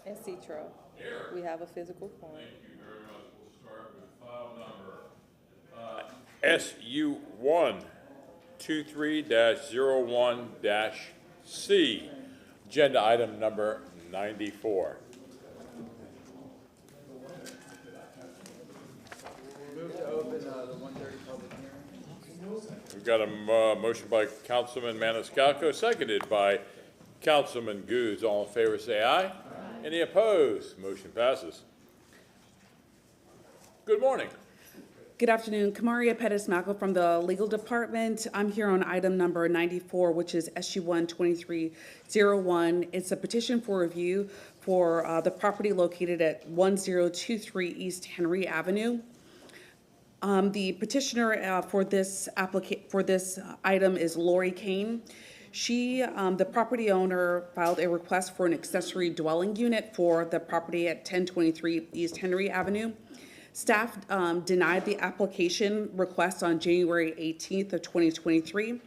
and Citro. We have a physical quorum. Thank you very much. We'll start with file number SU 123-01-C, agenda item number 94. Move to open the 1:30 public hearing. We've got a motion by Councilman Maniscalco, seconded by Councilman Goode. All in favor say aye. Aye. Any opposed? Motion passes. Good morning. Good afternoon. Kamaria Pettis-Malco from the Legal Department. I'm here on item number 94, which is SU 12301. It's a petition for review for the property located at 1023 East Henry Avenue. The petitioner for this item is Lori Kane. She, the property owner, filed a request for an accessory dwelling unit for the property at 1023 East Henry Avenue. Staff denied the application request on January 18th of 2023.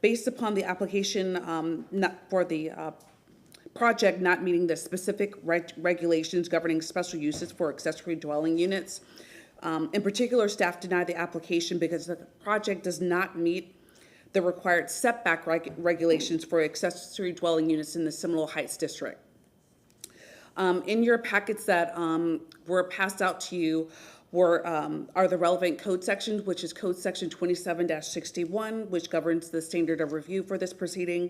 Based upon the application for the project not meeting the specific regulations governing special uses for accessory dwelling units. In particular, staff denied the application because the project does not meet the required setback regulations for accessory dwelling units in the Seminole Heights District. In your packets that were passed out to you are the relevant code sections, which is code section 27-61, which governs the standard of review for this proceeding,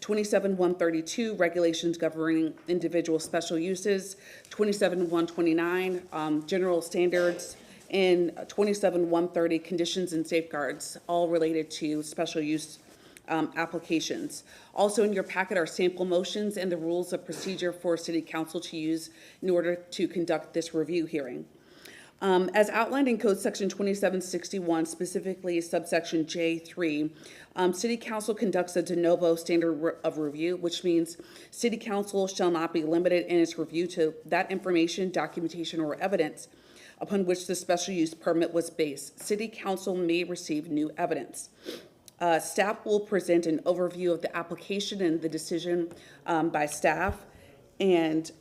27-132, regulations governing individual special uses, 27-129, general standards, and 27-130, conditions and safeguards, all related to special use applications. Also in your packet are sample motions and the rules of procedure for City Council to use in order to conduct this review hearing. As outlined in Code Section 2761, specifically subsection J3, City Council conducts a de novo standard of review, which means City Council shall not be limited in its review to that information, documentation, or evidence upon which the special use permit was based. City Council may receive new evidence. Staff will present an overview of the application and the decision by staff. And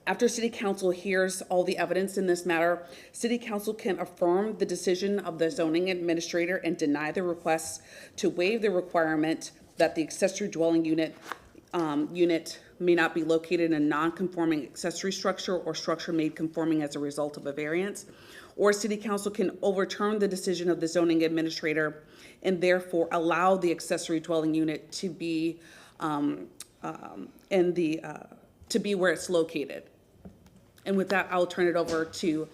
after City Council hears all the evidence in this matter, City Council can affirm the decision of the zoning administrator and deny the request to waive the requirement that the accessory dwelling unit may not be located in a non-conforming accessory structure or structure made conforming as a result of a variance. Or City Council can overturn the decision of the zoning administrator and therefore allow the accessory dwelling unit to be to be where it's located. And with that, I'll turn it over to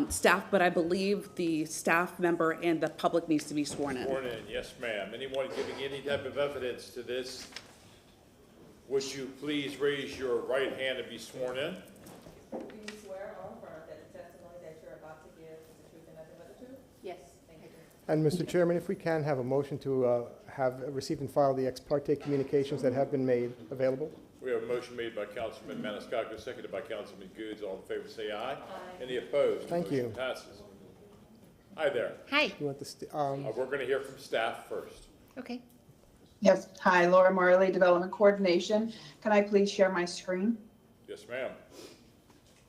staff, but I believe the staff member and the public needs to be sworn in. Sworn in, yes, ma'am. Anyone giving any type of evidence to this, would you please raise your right hand and be sworn in? Do you swear or affirm that the testimony that you're about to give is the truth and nothing but the truth? Yes. Thank you. And Mr. Chairman, if we can have a motion to have received and filed the ex parte communications that have been made available. We have a motion made by Councilman Maniscalco, seconded by Councilman Goode. All in favor say aye. Aye. Any opposed? Thank you. Motion passes. Hi there. Hi. You want this? We're going to hear from staff first. Okay. Yes, hi, Laura Marley, Development Coordination. Can I please share my screen? Yes, ma'am.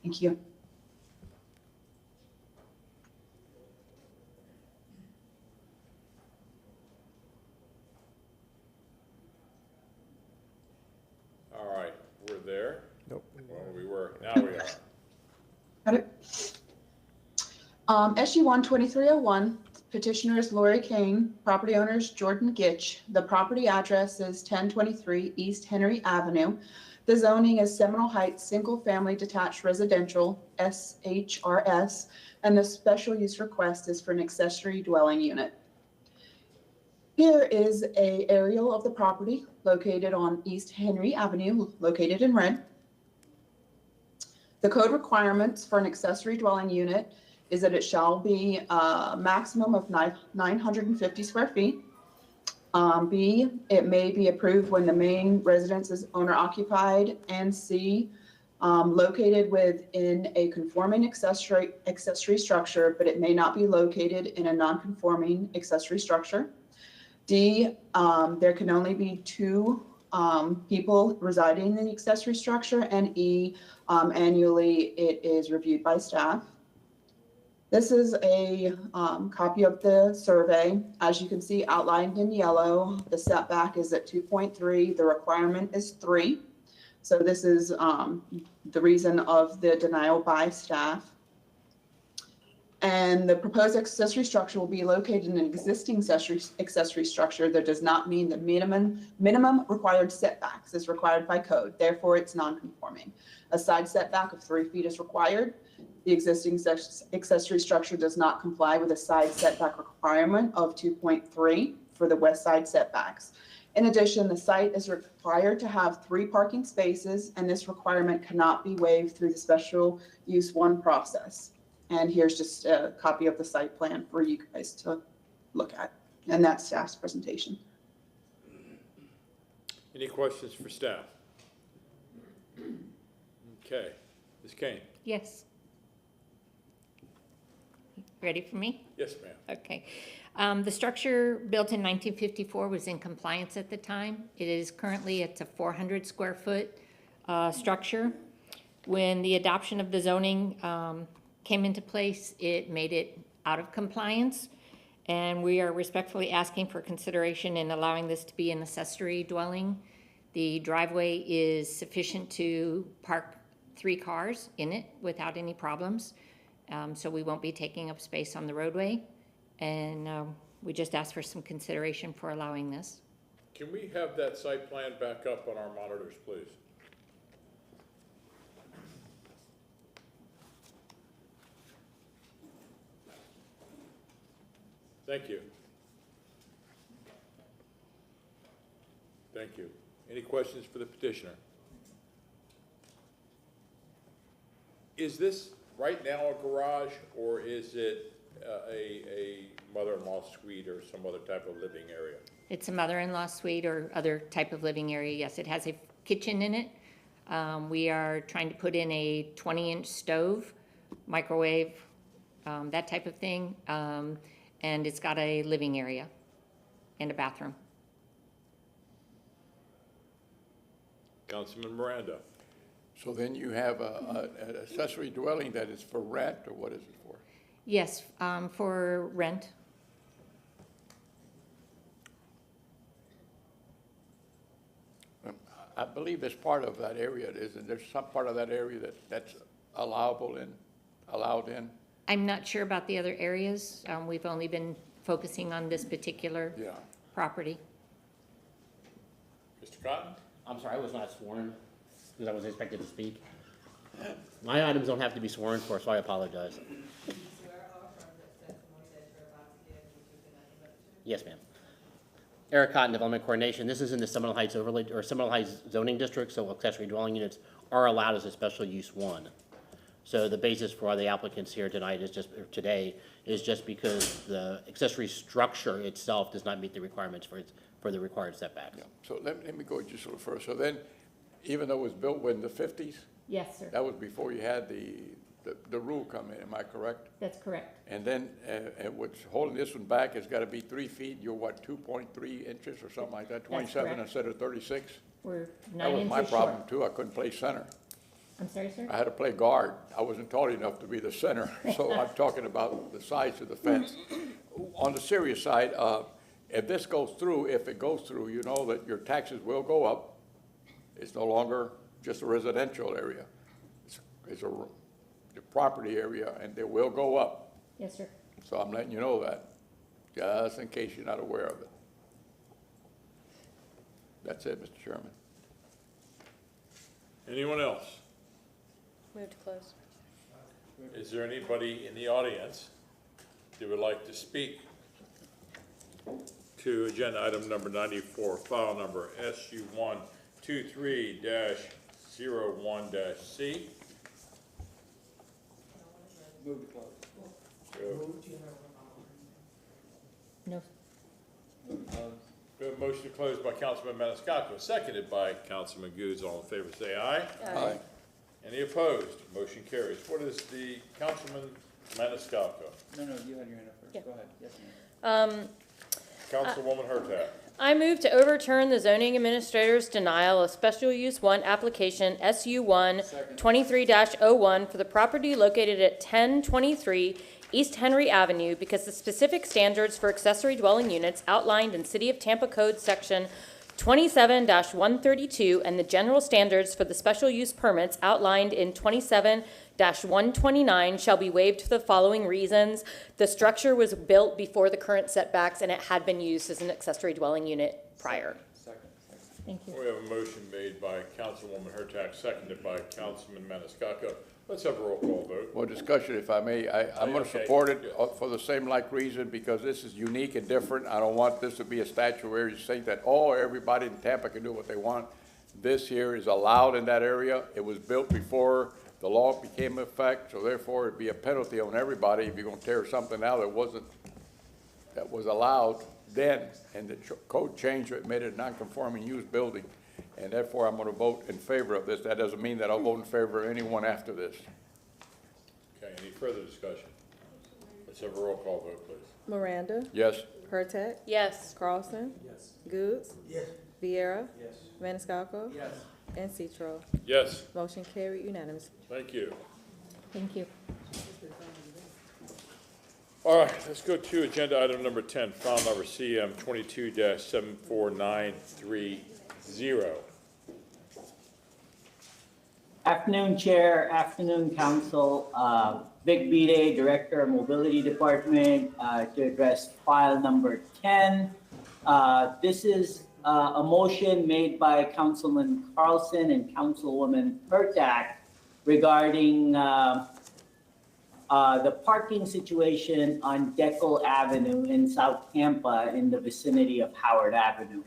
Thank you. All right, we're there. Nope. Well, we were. Now we are. Got it. SU 12301, petitioner is Lori Kane, property owner is Jordan Gitch. The property address is 1023 East Henry Avenue. The zoning is Seminole Heights Single Family Detached Residential, SHRS, and the special use request is for an accessory dwelling unit. Here is an aerial of the property located on East Henry Avenue, located in red. The code requirements for an accessory dwelling unit is that it shall be a maximum of 950 square feet. B, it may be approved when the main residence is owner occupied, and C, located within a conforming accessory structure, but it may not be located in a non-conforming accessory structure. D, there can only be two people residing in the accessory structure, and E, annually it is reviewed by staff. This is a copy of the survey. As you can see outlined in yellow, the setback is at 2.3, the requirement is 3. So this is the reason of the denial by staff. And the proposed accessory structure will be located in an existing accessory structure. That does not mean the minimum required setbacks is required by code. Therefore, it's non-conforming. A side setback of 3 feet is required. The existing accessory structure does not comply with a side setback requirement of 2.3 for the west side setbacks. In addition, the site is required to have 3 parking spaces, and this requirement cannot be waived through the special use 1 process. And here's just a copy of the site plan for you guys to look at. And that's staff's presentation. Any questions for staff? Okay, Ms. Kane? Yes. Ready for me? Yes, ma'am. Okay. The structure built in 1954 was in compliance at the time. It is currently, it's a 400 square foot structure. When the adoption of the zoning came into place, it made it out of compliance. And we are respectfully asking for consideration in allowing this to be an accessory dwelling. The driveway is sufficient to park 3 cars in it without any problems. So we won't be taking up space on the roadway. And we just ask for some consideration for allowing this. Can we have that site plan back up on our monitors, please? Thank you. Thank you. Any questions for the petitioner? Is this right now a garage, or is it a mother-in-law suite or some other type of living area? It's a mother-in-law suite or other type of living area. Yes, it has a kitchen in it. We are trying to put in a 20-inch stove, microwave, that type of thing. And it's got a living area and a bathroom. Councilman Miranda? So then you have an accessory dwelling that is for rent, or what is it for? Yes, for rent. I believe there's part of that area, isn't there? Some part of that area that's allowed in? I'm not sure about the other areas. We've only been focusing on this particular Yeah. property. Mr. Cotton? I'm sorry, I was not sworn because I wasn't expected to speak. My items don't have to be sworn for, so I apologize. Do you swear or affirm that the testimony that you're about to give is the truth and nothing but the truth? Yes, ma'am. Eric Cotton, Development Coordination. This is in the Seminole Heights overlay, or Seminole Heights zoning district, so accessory dwelling units are allowed as a special use 1. So the basis for the applicants here tonight is just, or today, is just because the accessory structure itself does not meet the requirements for the required setbacks. Yeah. So let me go just a little further. So then, even though it was built in the 50s, Yes, sir. that was before you had the rule come in, am I correct? That's correct. And then, what's holding this one back has got to be 3 feet, you're what, 2.3 inches or something like that? 27 correct. instead of 36? We're That 9 was inches my short. problem too, I couldn't play center. I'm sorry, sir? I had to play guard. I wasn't tall enough to be the center, so I'm talking about the size of the fence. On the serious side, if this goes through, if it goes through, you know that your taxes will go up. It's no longer just a residential area. It's a property area, and they will go up. Yes, sir. So I'm letting you know that, just in case you're not aware of it. That's it, Mr. Chairman. Anyone else? Move to close. Is there anybody in the audience that would like to speak to agenda item number 94, file number SU123-01-C? Move to close. No. We have a motion to close by Councilman Maniscalco, seconded by Councilman Goods. All in favor, say aye. Aye. Any opposed? Motion carries. What is the Councilman Maniscalco? No, you had your hand up first. Yeah. Go ahead. Yes, ma'am. Councilwoman Hurtak. I move to overturn the zoning administrator's denial of special use 1 application SU1 23-01 for the property located at 1023 East Henry Avenue because the specific standards for accessory dwelling units outlined in City of Tampa Code Section 27-132 and the general standards for the special use permits outlined in 27-129 shall be waived for the following reasons. The structure was built before the current setbacks and it had been used as an accessory dwelling unit prior. Thank you. We have a motion made by Councilwoman Hurtak, seconded by Councilman Maniscalco. Let's have a roll call vote. Well, discussion, if I may, I'm going to Okay. support it for the same like reason, because this is unique and different. I don't want this to be a statute where you think that, oh, everybody in Tampa can do what they want. This here is allowed in that area. It was built before the law became effect, so therefore it'd be a penalty on everybody if you're going to tear something out that was allowed then, and the code changed it, made it a non-conforming use building. And therefore, I'm going to vote in favor of this. That doesn't mean that I'll vote in favor of anyone after this. Okay, any further discussion? Let's have a roll call vote, please. Miranda, Yes? Hurtak, Yes. Carlson. Yes. Goods. Yes. Vieira. Yes. Maniscalco. Yes. And Citro. Yes, Motion carried unanimous. thank you. Thank you. All right, let's go to agenda item number 10, file number CM 22-74930. Afternoon, Chair. Afternoon, Council. Vic Bide, Director of Mobility Department, to address file number 10. This is a motion made by Councilman Carlson and Councilwoman Hurtak regarding the parking situation on Deco Avenue in South Tampa in the vicinity of Howard Avenue.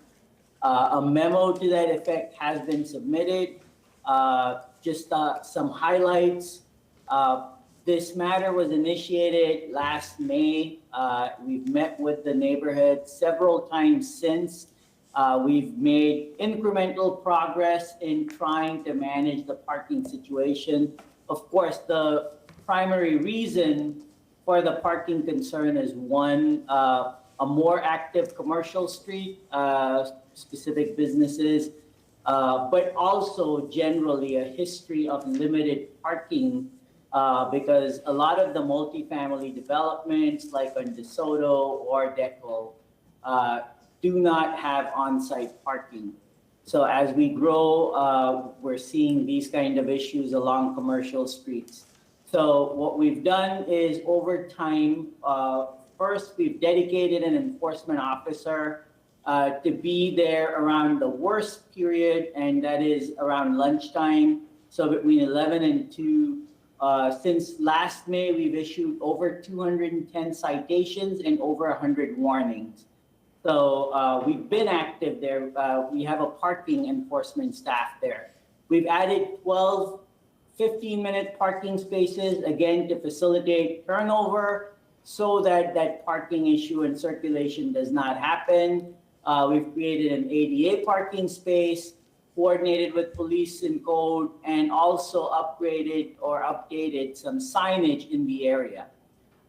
A memo to that effect has been submitted. Just some highlights. This matter was initiated last May. We've met with the neighborhood several times since. We've made incremental progress in trying to manage the parking situation. Of course, the primary reason for the parking concern is one, a more active commercial street, specific businesses, but also generally a history of limited parking because a lot of the multifamily developments like on DeSoto or Deco do not have on-site parking. So as we grow, we're seeing these kind of issues along commercial streets. So what we've done is over time, first we've dedicated an enforcement officer to be there around the worst period, and that is around lunchtime. So between 11 and 2, since last May, we've issued over 210 citations and over 100 warnings. So we've been active there. We have a parking enforcement staff there. We've added 12 15-minute parking spaces, again, to facilitate turnover so that that parking issue and circulation does not happen. We've created an ADA parking space, coordinated with police and code, and also upgraded or updated some signage in the area.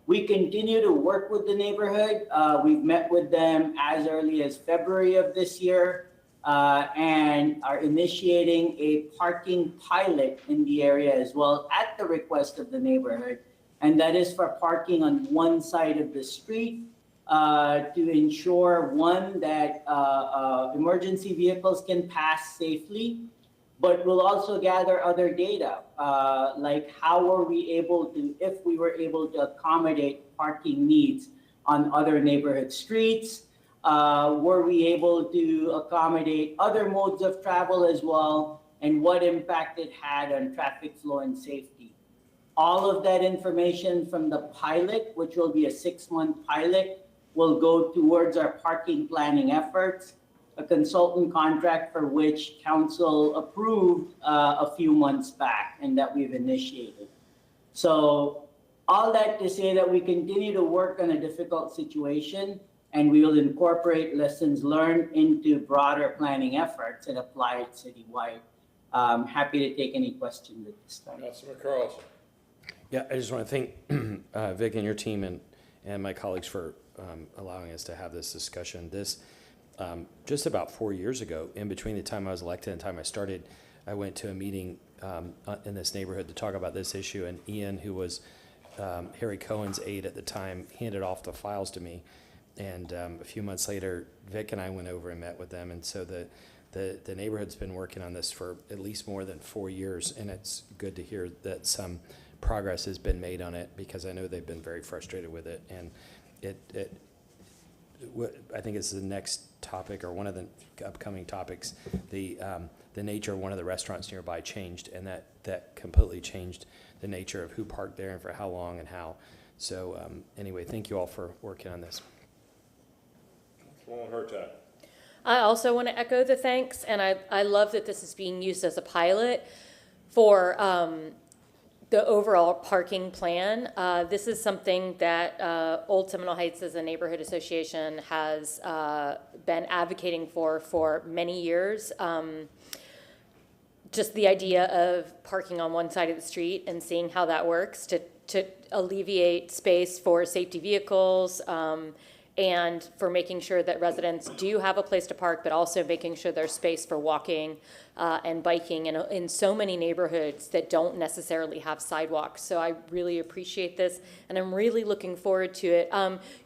We continue to work with the neighborhood. We've met with them as early as February of this year and are initiating a parking pilot in the area as well at the request of the neighborhood. And that is for parking on one side of the street to ensure, one, that emergency vehicles can pass safely, but we'll also gather other data, like how were we able to, if we were able to accommodate parking needs on other neighborhood streets, were we able to accommodate other modes of travel as well, and what impact it had on traffic flow and safety. All of that information from the pilot, which will be a 6-month pilot, will go towards our parking planning efforts, a consultant contract for which council approved a few months back and that we've initiated. So all that to say that we continue to work on a difficult situation, and we will incorporate lessons learned into broader planning efforts and apply it citywide. Happy to take any questions at this time. Councilman Carlson. Yeah, I just want to thank Vic and your team and my colleagues for allowing us to have this discussion. This just about 4 years ago, in between the time I was elected and the time I started, I went to a meeting in this neighborhood to talk about this issue, and Ian, who was Harry Cohen's aide at the time, handed off the files to me. And a few months later, Vic and I went over and met with them, and so the neighborhood's been working on this for at least more than 4 years, and it's good to hear that some progress has been made on it, because I know they've been very frustrated with it. And I think it's the next topic, or one of the upcoming topics. The nature of one of the restaurants nearby changed, and that completely changed the nature of who parked there and for how long and how. So anyway, thank you all for working on this. Won't hurt that. I also want to echo the thanks, and I love that this is being used as a pilot for the overall parking plan. This is something that Old Seminole Heights as a neighborhood association has been advocating for many years. Just the idea of parking on one side of the street and seeing how that works to alleviate space for safety vehicles, and for making sure that residents do have a place to park, but also making sure there's space for walking and biking in so many neighborhoods that don't necessarily have sidewalks. So I really appreciate this, and I'm really looking forward to it.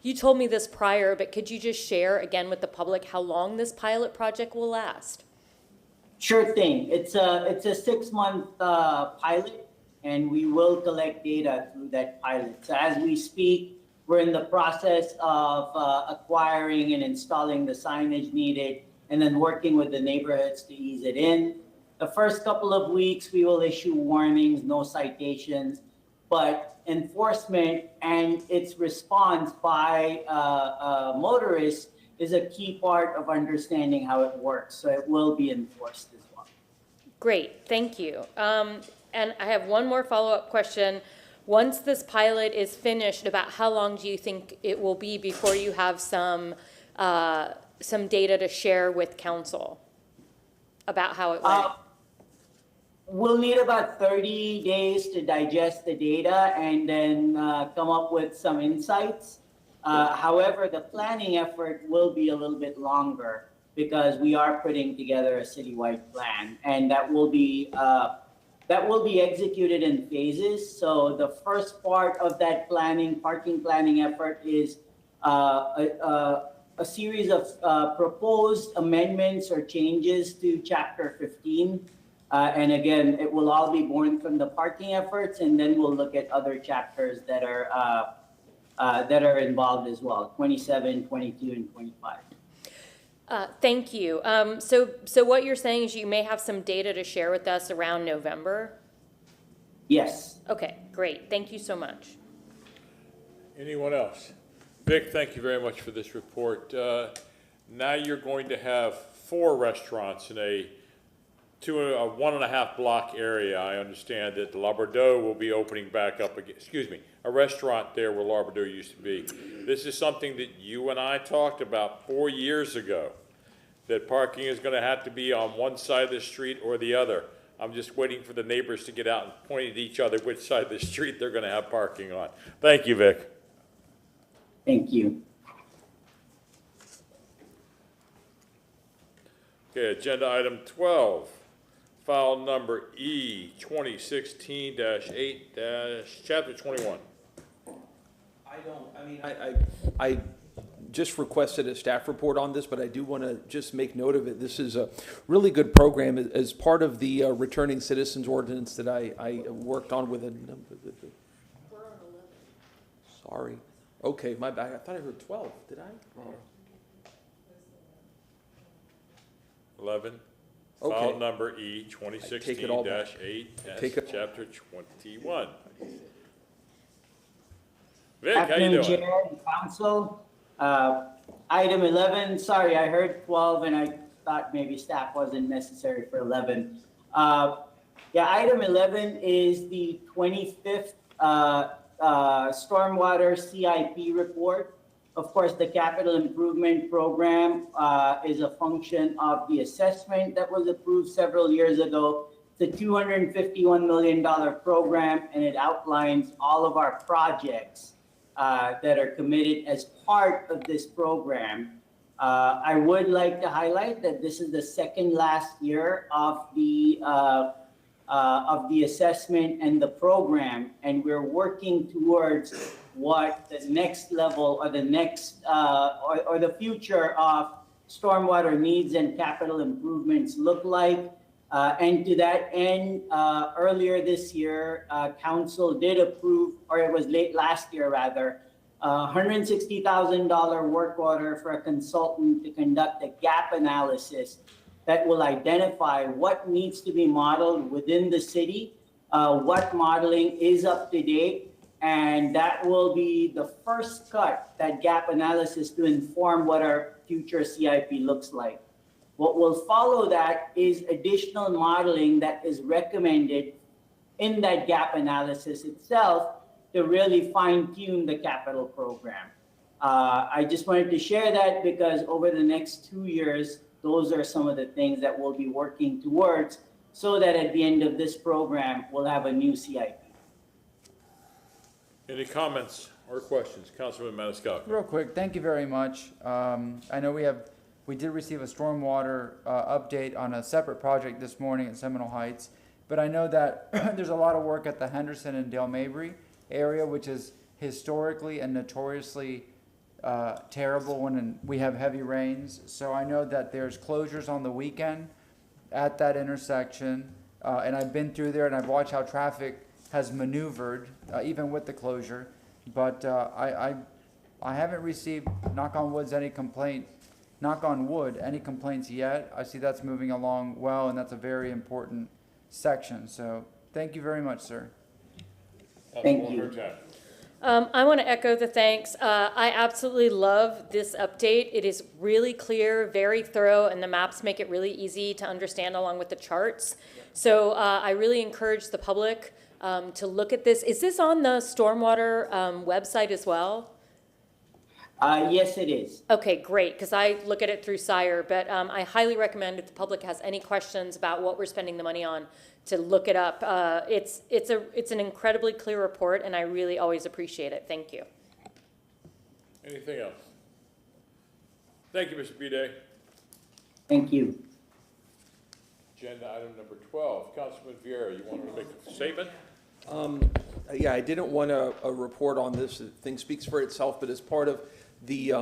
You told me this prior, but could you just share again with the public how long this pilot project will last? Sure thing. It's a 6-month pilot, and we will collect data through that pilot. So as we speak, we're in the process of acquiring and installing the signage needed, and then working with the neighborhoods to ease it in. The first couple of weeks, we will issue warnings, no citations, but enforcement and its response by motorists is a key part of understanding how it works. So it will be enforced as well. Great, thank you. And I have one more follow-up question. Once this pilot is finished, about how long do you think it will be before you have some data to share with council about how it went? We'll need about 30 days to digest the data and then come up with some insights. However, the planning effort will be a little bit longer, because we are putting together a citywide plan, and that will be executed in phases. So the first part of that parking planning effort is a series of proposed amendments or changes to Chapter 15. And again, it will all be born from the parking efforts, and then we'll look at other chapters that are involved as well, 27, 22, and 25. Thank you. So what you're saying is you may have some data to share with us around November? Yes. Okay, great. Thank you so much. Anyone else? Vic, thank you very much for this report. Now you're going to have 4 restaurants in a 1.5 block area. I understand that La Bordeaux will be opening back up again. Excuse me, a restaurant there where La Bordeaux used to be. This is something that you and I talked about 4 years ago, that parking is going to have to be on one side of the street or the other. I'm just waiting for the neighbors to get out and point at each other which side of the street they're going to have parking on. Thank you, Vic. Thank you. Okay, agenda item 12, file number E 2016-8- chapter 21. I just requested a staff report on this, but I do want to just make note of it. This is a really good program as part of the returning citizens ordinance that I worked on with a number. We're on 11. Sorry. Okay, my bad. I thought I heard 12. Did I? 11, Okay. file number E 2016-8, chapter 21. Vic, how you Afternoon, doing? Chair and Council. Item 11, sorry, I heard 12 and I thought maybe staff wasn't necessary for 11. Item 11 is the 25th Stormwater CIP report. Of course, the capital improvement program is a function of the assessment that was approved several years ago. It's a $251 million program, and it outlines all of our projects that are committed as part of this program. I would like to highlight that this is the second last year of the assessment and the program, and we're working towards what the next level or the next or the future of stormwater needs and capital improvements look like. And to that end, earlier this year, council did approve, or it was late last year rather, $160,000 work order for a consultant to conduct a gap analysis that will identify what needs to be modeled within the city, what modeling is up to date, and that will be the first cut, that gap analysis, to inform what our future CIP looks like. What will follow that is additional modeling that is recommended in that gap analysis itself to really fine-tune the capital program. I just wanted to share that because over the next 2 years, those are some of the things that we'll be working towards so that at the end of this program, we'll have a new CIP. Any comments or questions? Councilman Maniscalco. Real quick, thank you very much. I know we did receive a stormwater update on a separate project this morning at Seminole Heights, but I know that there's a lot of work at the Henderson and Dale Mabry area, which is historically and notoriously terrible when we have heavy rains. So I know that there's closures on the weekend at that intersection, and I've been through there and I've watched how traffic has maneuvered even with the closure. But I haven't received, knock on wood, any complaints yet. I see that's moving along well, and that's a very important section. So thank you very much, sir. Thank you. I want to echo the thanks. I absolutely love this update. It is really clear, very thorough, and the maps make it really easy to understand along with the charts. So I really encourage the public to look at this. Is this on the stormwater website as well? Yes, it is. Okay, great, because I look at it through Sire, but I highly recommend if the public has any questions about what we're spending the money on to look it up. It's an incredibly clear report, and I really always appreciate it. Thank you. Anything else? Thank you, Mr. Bede. Thank you. Agenda item number 12, Councilman Vieira, you wanted to make a statement? Yeah, I didn't want a report on this. The thing speaks for itself, but as part of the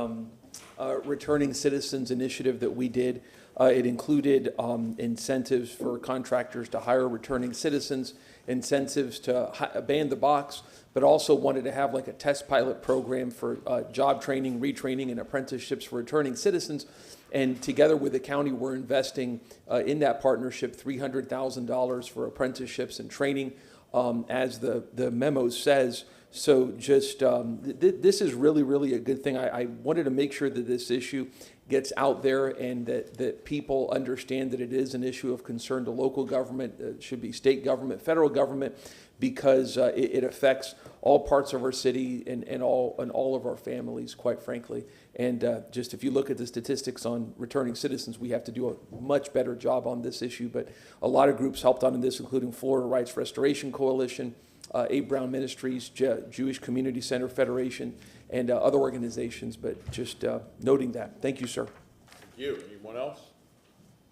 Returning Citizens initiative that we did, it included incentives for contractors to hire returning citizens, incentives to ban the box, but also wanted to have like a test pilot program for job training, retraining, and apprenticeships for returning citizens. And together with the county, we're investing in that partnership $300,000 for apprenticeships and training, as the memo says. So just this is really, really a good thing. I wanted to make sure that this issue gets out there and that people understand that it is an issue of concern to local government. It should be state government, federal government, because it affects all parts of our city and all of our families, quite frankly. And just if you look at the statistics on returning citizens, we have to do a much better job on this issue. But a lot of groups helped on this, including Florida Rights Restoration Coalition, Abe Brown Ministries, Jewish Community Center Federation, and other organizations. But just noting that. Thank you, sir. Thank you. Anyone else?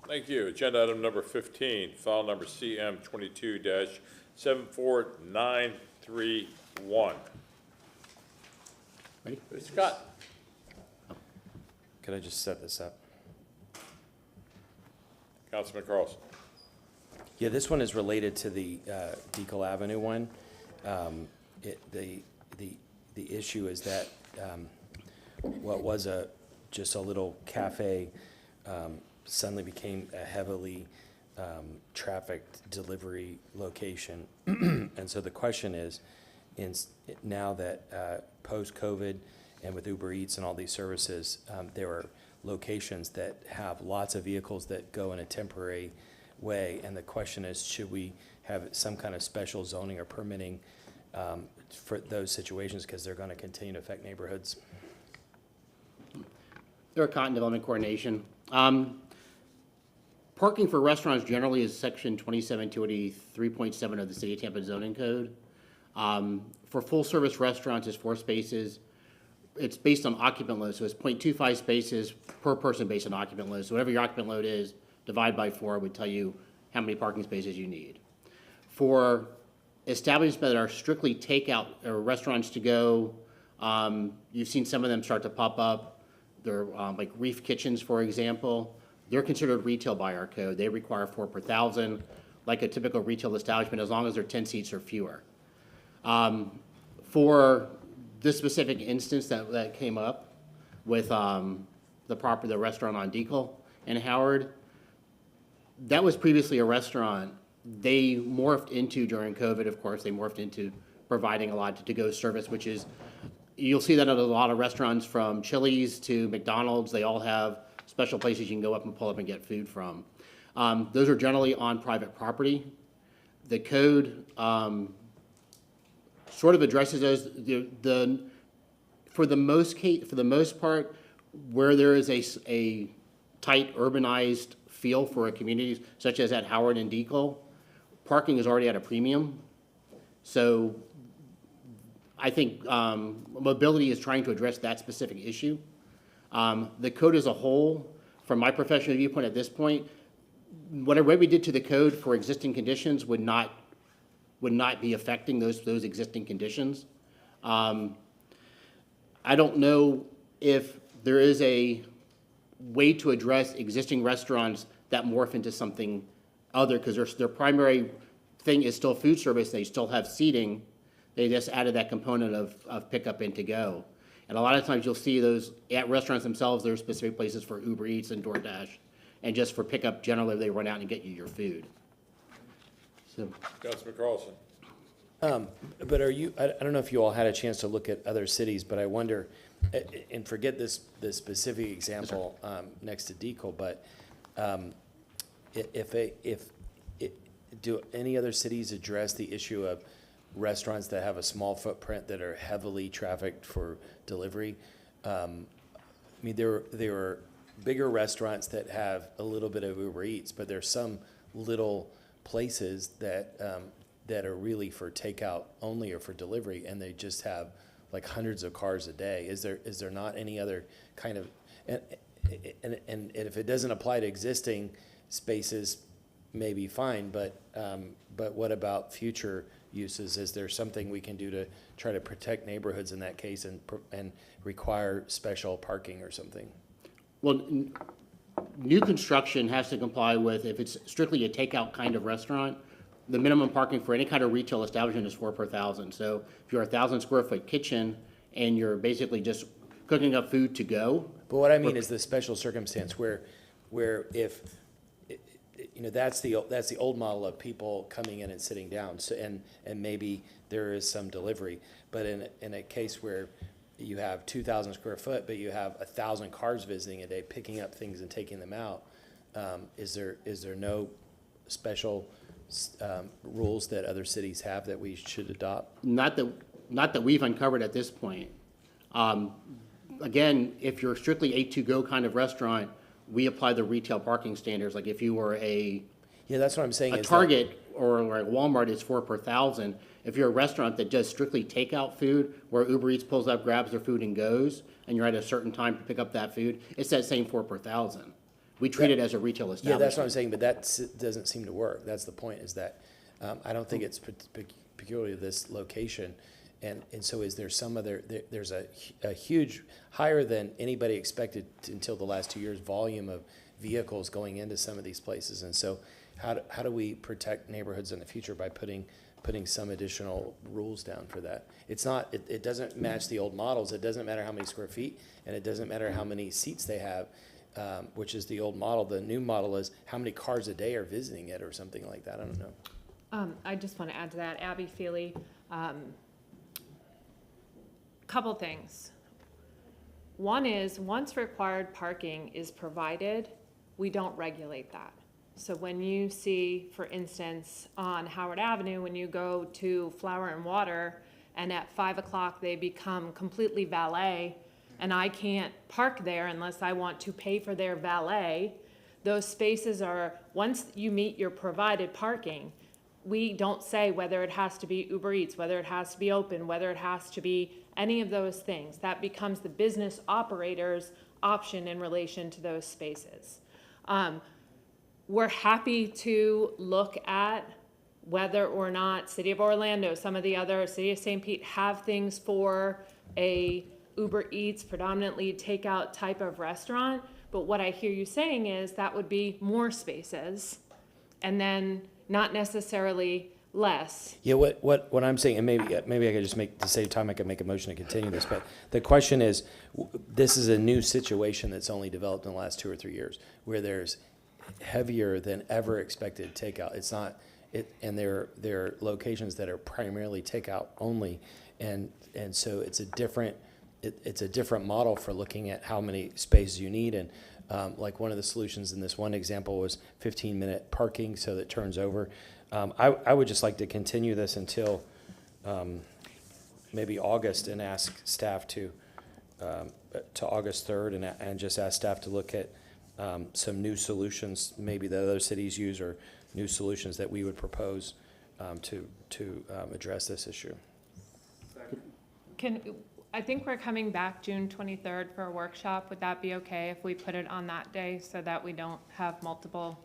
Thank you. Agenda item number 15, file number CM 22-74931. Ready? Scott. Could I just set this up? Councilman Carlson. Yeah, this one is related to the Deacle Avenue one. The issue is that what was just a little cafe suddenly became a heavily trafficked delivery location. And so the question is, now that post-COVID and with Uber Eats and all these services, there are locations that have lots of vehicles that go in a temporary way. And the question is, should we have some kind of special zoning or permitting for those situations, because they're going to continue to affect neighborhoods? Cotton Development Coordination. Parking for restaurants generally is section 27283.7 of the City of Tampa zoning code. For full-service restaurants, it's 4 spaces. it's based on occupant load, so it's 0.25 spaces per person based on occupant load. So whatever your occupant load is, divide by 4 would tell you how many parking spaces you need. For establishments that are strictly takeout or restaurants to go, you've seen some of them start to pop up. They're like Reef Kitchens, for example. They're considered retail by our code. They require 4 per 1,000, like a typical retail establishment, as long as they're 10 seats or fewer. For this specific instance that came up with the restaurant on Deacle in Howard, that was previously a restaurant. They morphed into, during COVID, of course, they morphed into providing a lot of to-go service, which is, you'll see that at a lot of restaurants from Chili's to McDonald's. They all have special places you can go up and pull up and get food from. Those are generally on private property. The code sort of addresses those. For the most part, where there is a tight urbanized feel for a community, such as at Howard and Deacle, parking is already at a premium. So I think mobility is trying to address that specific issue. The code as a whole, from my professional viewpoint at this point, whatever we did to the code for existing conditions would not be affecting those existing conditions. I don't know if there is a way to address existing restaurants that morph into something other, because their primary thing is still food service. They still have seating. They just added that component of pickup and to go. And a lot of times you'll see those at restaurants themselves, there are specific places for Uber Eats and DoorDash. And just for pickup, generally they run out and get you your food. So. Councilman Carlson. But I don't know if you all had a chance to look at other cities, but I wonder, and forget this specific example next to Deacle, but do any other cities address the issue of restaurants that have a small footprint that are heavily trafficked for delivery? I mean, there are bigger restaurants that have a little bit of Uber Eats, but there's some little places that are really for takeout only or for delivery, and they just have like hundreds of cars a day. Is there not any other kind of, and if it doesn't apply to existing spaces, maybe fine, but what about future uses? Is there something we can do to try to protect neighborhoods in that case and require special parking or something? Well, new construction has to comply with, if it's strictly a takeout kind of restaurant, the minimum parking for any kind of retail establishment is 4 per 1,000. So if you're a 1,000 square foot kitchen and you're basically just cooking up food to go. But what I mean is the special circumstance where if, you know, that's the old model of people coming in and sitting down. So, and maybe there is some delivery, but in a case where you have 2,000 square foot, but you have 1,000 cars visiting a day, picking up things and taking them out, is there no special rules that other cities have that we should adopt? Not that we've uncovered at this point. Again, if you're strictly a to-go kind of restaurant, we apply the retail parking standards. Like if you were that's what I'm saying. A Target or a Walmart is 4 per 1,000. If you're a restaurant that does strictly takeout food, where Uber Eats pulls up, grabs their food and goes, and you're at a certain time to pick up that food, it's that same 4 per 1,000. We treat it as a retail establishment. Yeah, that's what I'm saying, but that doesn't seem to work. That's the point, is that I don't think it's peculiar to this location. And so is there some other, there's a huge, higher than anybody expected until the last 2 years, volume of vehicles going into some of these places. And so how do we protect neighborhoods in the future by putting some additional rules down for that? It's not, it doesn't match the old models. It doesn't matter how many square feet, and it doesn't matter how many seats they have, which is the old model. The new model is how many cars a day are visiting it or something like that. I don't know. I just want to add to that, Abby Feely. Couple things. One is, once required parking is provided, we don't regulate that. So when you see, for instance, on Howard Avenue, when you go to Flower and Water, and at 5 o'clock they become completely valet, and I can't park there unless I want to pay for their valet, those spaces are, once you meet your provided parking, we don't say whether it has to be Uber Eats, whether it has to be open, whether it has to be any of those things. That becomes the business operator's option in relation to those spaces. We're happy to look at whether or not City of Orlando, some of the other, City of St. Pete have things for a Uber Eats, predominantly takeout type of restaurant. But what I hear you saying is that would be more spaces and then not necessarily less. Yeah, what I'm saying, and maybe I could just to save time, I could make a motion to continue this, but the question is, this is a new situation that's only developed in the last 2 or 3 years, where there's heavier than ever expected takeout. It's not, and there are locations that are primarily takeout only, and so it's a different model for looking at how many spaces you need, and like one of the solutions in this one example was 15-minute parking so that it turns over. I would just like to continue this until maybe August and ask staff to August 3rd and just ask staff to look at some new solutions maybe that other cities use, or new solutions that we would propose to address this issue. I think we're coming back June 23rd for a workshop. Would that be okay if we put it on that day so that we don't have multiple?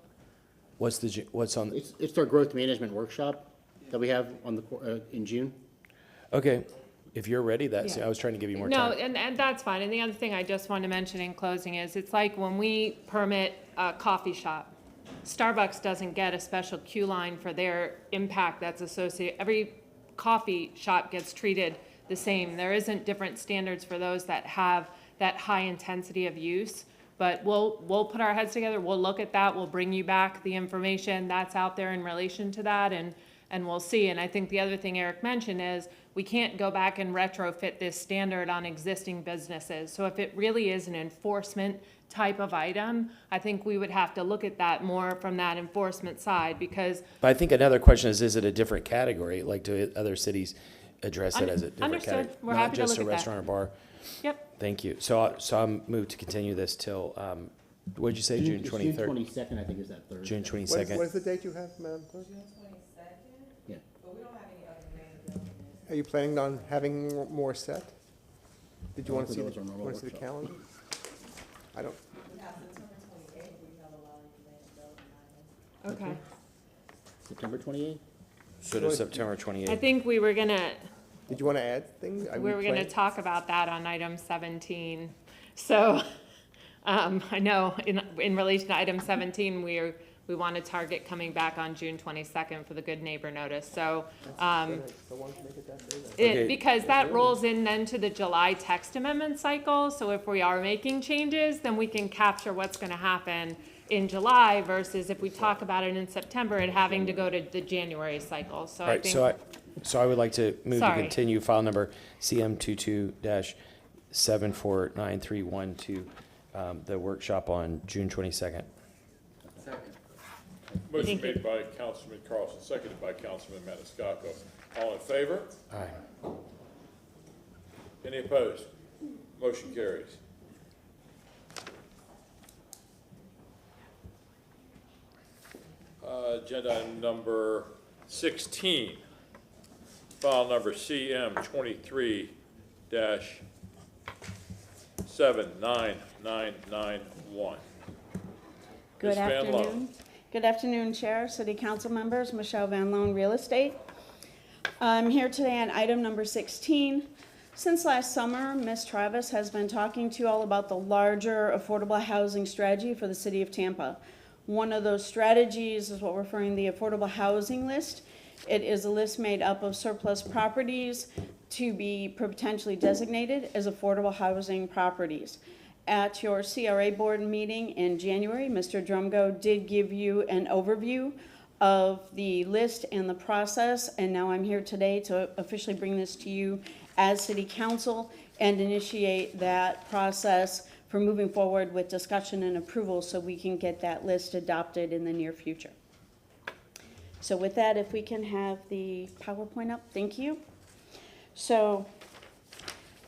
What's on? It's our growth management workshop that we have on the in June. Okay, if you're ready, I was trying to give you more time. No, and that's fine. And the other thing I just want to mention in closing is it's like when we permit a coffee shop, Starbucks doesn't get a special queue line for their impact that's associated. Every coffee shop gets treated the same. There isn't different standards for those that have that high intensity of use. But we'll put our heads together, we'll look at that, we'll bring you back the information that's out there in relation to that, and we'll see. And I think the other thing Eric mentioned is we can't go back and retrofit this standard on existing businesses. So if it really is an enforcement type of item, I think we would have to look at that more from that enforcement side, because. But I think another question is it a different category? Like, do other cities address it as a different category? Understood. We're happy to look at that. Not just a restaurant or bar? Yep. Thank you. So I'll move to continue this till, what did you say, June 23rd? June 22nd, I think, is that Thursday. June 22nd. What is the date you have, Madam Clerk? June 22nd? Yeah. But we don't have any other main buildings. Are you planning on having more set? Did you want to see Those are normal the workshops. calendar? I don't, We have September 28th, we have a lot of main building items. Okay. September 28th? So to September 28th. I think we were gonna, did you want to add things? Are we were gonna planning- talk about that on item 17. So, I know in relation to item 17, we want to target coming back on June 22nd for the good neighbor notice. So, So why don't you make it that day then? Okay. because that rolls in then to the July text amendment cycle. So if we are making changes, then we can capture what's going to happen in July versus if we talk about it in September, it having to go to the January cycle. So All I right, think. so I would like to move to Sorry. continue file number CM22-74931 to the workshop on June 22nd. Motion made by Councilman Carlson, seconded by Councilman Maniscalco. All in favor? Aye. Any opposed? Motion carries. Agenda item number 16, file number CM 23-79991. Good Ms. Van Loan. afternoon. Good afternoon, Chair, City Council members, Michelle Van Loan, Real Estate. I'm here today on item number 16. Since last summer, Ms. Travis has been talking to you all about the larger affordable housing strategy for the City of Tampa. One of those strategies is what we're referring to the affordable housing list. It is a list made up of surplus properties to be potentially designated as affordable housing properties. At your CRA board meeting in January, Mr. Drumgo did give you an overview of the list and the process, and now I'm here today to officially bring this to you as City Council and initiate that process for moving forward with discussion and approval so we can get that list adopted in the near future. So with that, if we can have the PowerPoint up, thank you. So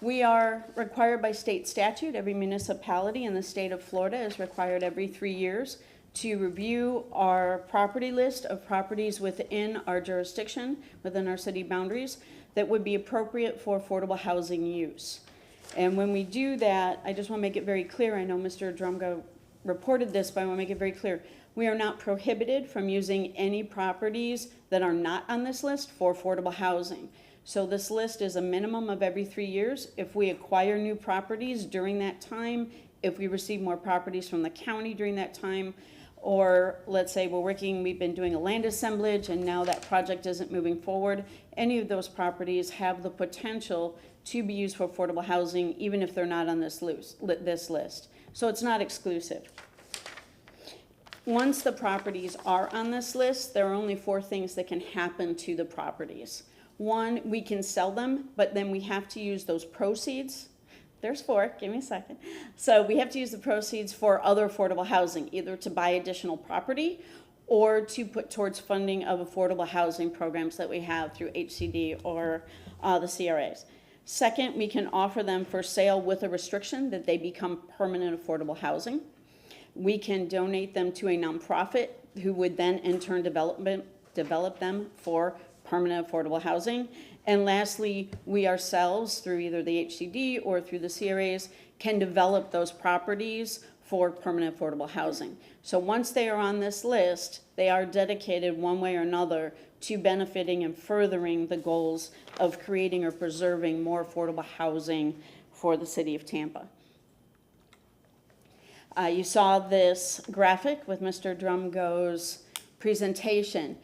we are required by state statute, every municipality in the state of Florida is required every 3 years to review our property list of properties within our jurisdiction, within our city boundaries, that would be appropriate for affordable housing use. And when we do that, I just want to make it very clear, I know Mr. Drumgo reported this, but I want to make it very clear, we are not prohibited from using any properties that are not on this list for affordable housing. So this list is a minimum of every 3 years. If we acquire new properties during that time, if we receive more properties from the county during that time, or let's say we've been doing a land assemblage and now that project isn't moving forward, any of those properties have the potential to be used for affordable housing, even if they're not on this list. So it's not exclusive. Once the properties are on this list, there are only 4 things that can happen to the properties. 1, we can sell them, but then we have to use those proceeds. There's 4, give me a second. So we have to use the proceeds for other affordable housing, either to buy additional property or to put towards funding of affordable housing programs that we have through HCD or the CRAs. Second, we can offer them for sale with a restriction that they become permanent affordable housing. We can donate them to a nonprofit who would then in turn develop them for permanent affordable housing. And lastly, we ourselves, through either the HCD or through the CRAs, can develop those properties for permanent affordable housing. So once they are on this list, they are dedicated one way or another to benefiting and furthering the goals of creating or preserving more affordable housing for the city of Tampa. You saw this graphic with Mr. Drumgo's presentation.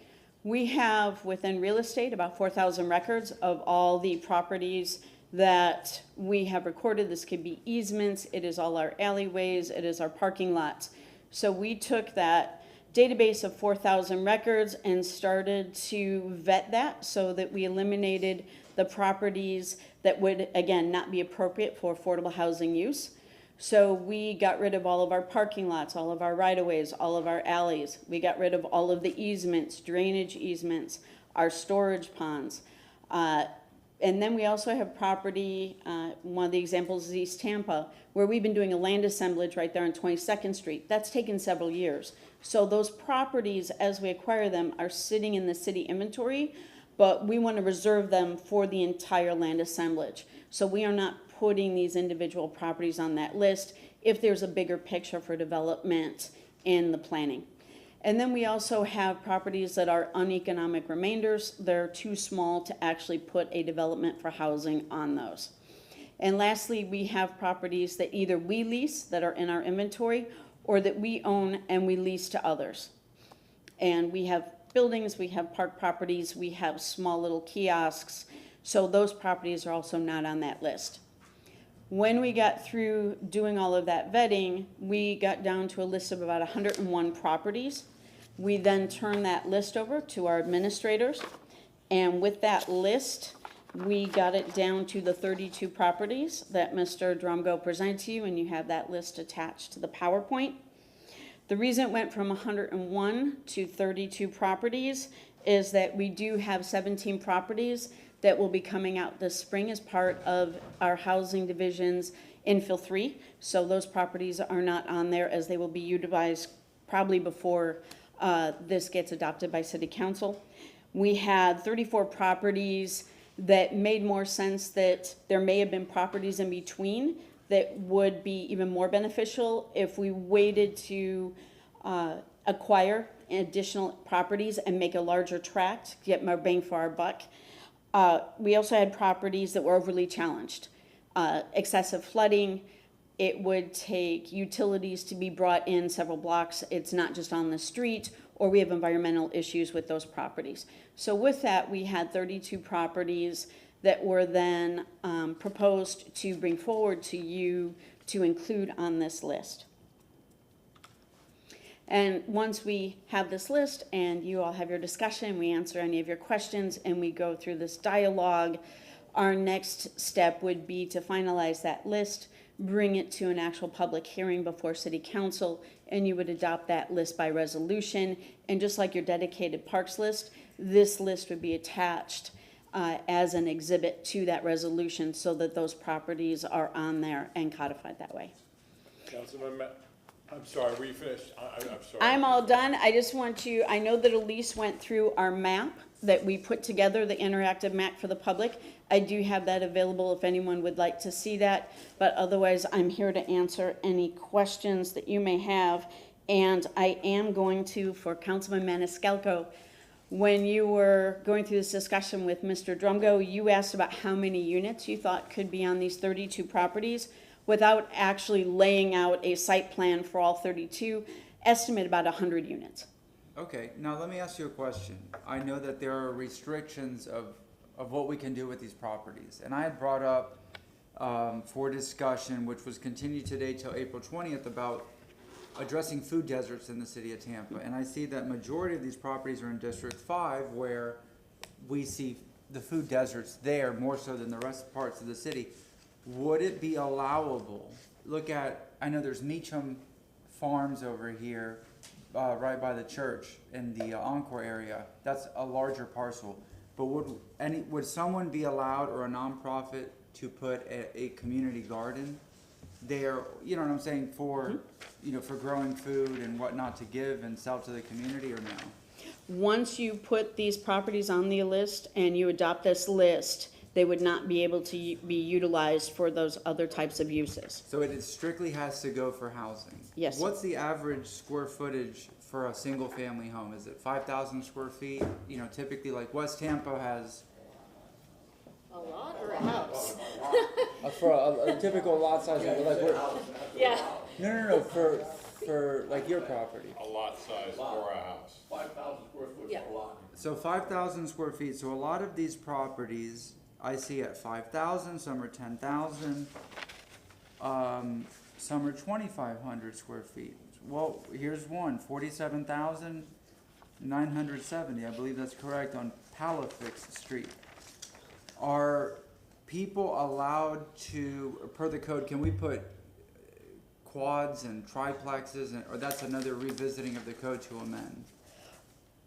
We have within real estate about 4,000 records of all the properties that we have recorded. This could be easements, it is all our alleyways, it is our parking lots. So we took that database of 4,000 records and started to vet that so that we eliminated the properties that would, again, not be appropriate for affordable housing use. So we got rid of all of our parking lots, all of our right-of-ways, all of our alleys. We got rid of all of the easements, drainage easements, our storage ponds. And then we also have property, one of the examples is East Tampa, where we've been doing a land assemblage right there on 22nd Street. That's taken several years. So those properties, as we acquire them, are sitting in the city inventory, but we want to reserve them for the entire land assemblage. So we are not putting these individual properties on that list if there's a bigger picture for development in the planning. And then we also have properties that are uneconomic remainders. They're too small to actually put a development for housing on those. And lastly, we have properties that either we lease that are in our inventory or that we own and we lease to others. And we have buildings, we have park properties, we have small little kiosks. So those properties are also not on that list. When we got through doing all of that vetting, we got down to a list of about 101 properties. We then turned that list over to our administrators, and with that list, we got it down to the 32 properties that Mr. Drumgo presented to you, and you have that list attached to the PowerPoint. The reason it went from 101 to 32 properties is that we do have 17 properties that will be coming out this spring as part of our housing division's infill 3. So those properties are not on there as they will be utilized probably before this gets adopted by City Council. We had 34 properties that made more sense that there may have been properties in between that would be even more beneficial if we waited to acquire additional properties and make a larger tract, get more bang for our buck. We also had properties that were overly challenged. Excessive flooding, it would take utilities to be brought in several blocks. It's not just on the street, or we have environmental issues with those properties. So with that, we had 32 properties that were then proposed to bring forward to you to include on this list. And once we have this list and you all have your discussion, we answer any of your questions and we go through this dialogue, our next step would be to finalize that list, bring it to an actual public hearing before City Council, and you would adopt that list by resolution. And just like your dedicated parks list, this list would be attached as an exhibit to that resolution so that those properties are on there and codified that way. I'm sorry, were you finished? I'm sorry. I'm all done. I just want to, I know that Elise went through our map that we put together, the interactive map for the public. I do have that available if anyone would like to see that, but otherwise I'm here to answer any questions that you may have. And I am going to, for Councilman Maniscalco, when you were going through this discussion with Mr. Drumgo, you asked about how many units you thought could be on these 32 properties without actually laying out a site plan for all 32, estimate about 100 units. Okay, now let me ask you a question. I know that there are restrictions of what we can do with these properties. And I had brought up for discussion, which was continued today till April 20th, about addressing food deserts in the city of Tampa. And I see that majority of these properties are in District 5, where we see the food deserts there more so than the rest parts of the city. Would it be allowable, look at, I know there's Meacham Farms over here, right by the church in the Encore area. That's a larger parcel. But would someone be allowed, or a nonprofit, to put a community garden there, you know what I'm saying, for, you know, for growing food and whatnot to give and sell to the community, or no? Once you put these properties on the list and you adopt this list, they would not be able to be utilized for those other types of uses. So it strictly has to go for housing? Yes. What's the average square footage for a single family home? Is it 5,000 square feet? You know, typically like West Tampa has. A lot or a house? For a typical lot size, like Yeah. No, for like your property. A lot size for a house. 5,000 square foot Yeah. is a lot. So 5,000 square feet, so a lot of these properties I see at 5,000, some are 10,000, some are 2,500 square feet. Well, here's one, 47,970, I believe that's correct, on Palafix Street. Are people allowed to, per the code, can we put quads and triplexes, or that's another revisiting of the code to amend?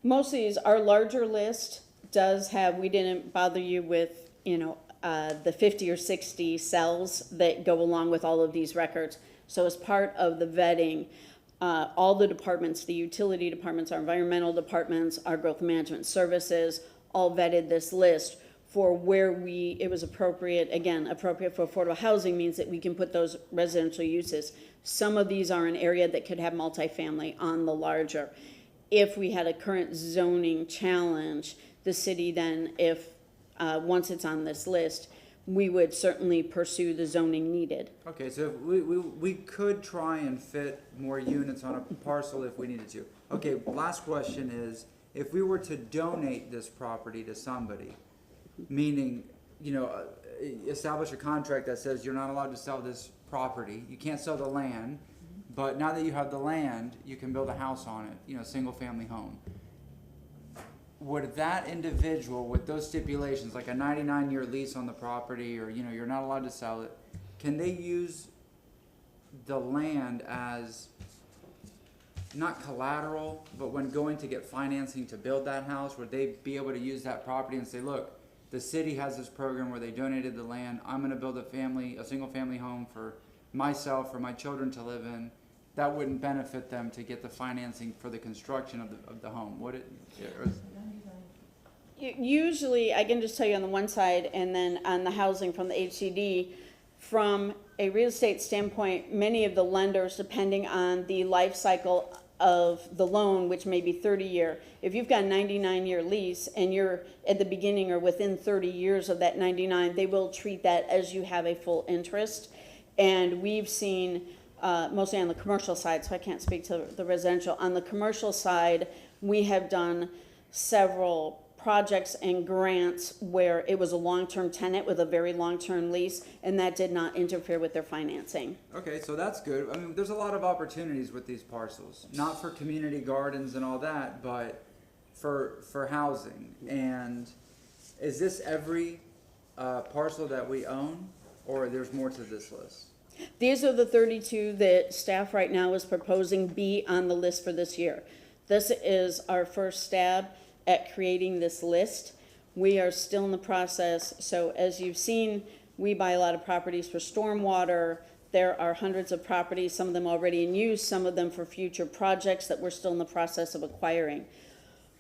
Most of these, our larger list does have, we didn't bother you with, you know, the 50 or 60 cells that go along with all of these records. So as part of the vetting, all the departments, the utility departments, our environmental departments, our growth management services, all vetted this list for where it was appropriate. Again, appropriate for affordable housing means that we can put those residential uses. Some of these are an area that could have multifamily on the larger. If we had a current zoning challenge, the city then, if once it's on this list, we would certainly pursue the zoning needed. Okay, so we could try and fit more units on a parcel if we needed to. Okay, last question is, if we were to donate this property to somebody, meaning, you know, establish a contract that says you're not allowed to sell this property, you can't sell the land, but now that you have the land, you can build a house on it, you know, single family home. Would that individual, with those stipulations, like a 99-year lease on the property, or, you know, you're not allowed to sell it, can they use the land as, not collateral, but when going to get financing to build that house, would they be able to use that property and say, look, the city has this program where they donated the land, I'm gonna build a single family home for myself, for my children to live in? That wouldn't benefit them to get the financing for the construction of the home, would it? Usually, I can just tell you on the one side, and then on the housing from the HCD, from a real estate standpoint, many of the lenders, depending on the life cycle of the loan, which may be 30-year, if you've got a 99-year lease and you're at the beginning or within 30 years of that 99, they will treat that as you have a full interest. And we've seen, mostly on the commercial side, so I can't speak to the residential. On the commercial side, we have done several projects and grants where it was a long-term tenant with a very long-term lease, and that did not interfere with their financing. Okay, so that's good. I mean, there's a lot of opportunities with these parcels, not for community gardens and all that, but for housing. And is this every parcel that we own, or there's more to this list? These are the 32 that staff right now is proposing be on the list for this year. This is our first stab at creating this list. We are still in the process. So as you've seen, we buy a lot of properties for stormwater there are hundreds of properties, some of them already in use, some of them for future projects that we're still in the process of acquiring.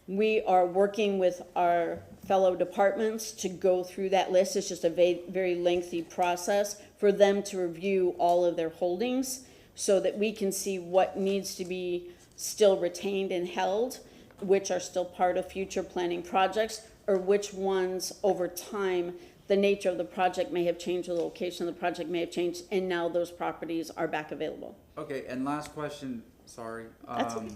We are working with our fellow departments to go through that list. It's just a very lengthy process for them to review all of their holdings so that we can see what needs to be still retained and held, which are still part of future planning projects, or which ones over time, the nature of the project may have changed, the location of the project may have changed, and now those properties are back available. Okay, and last question, sorry. That's okay.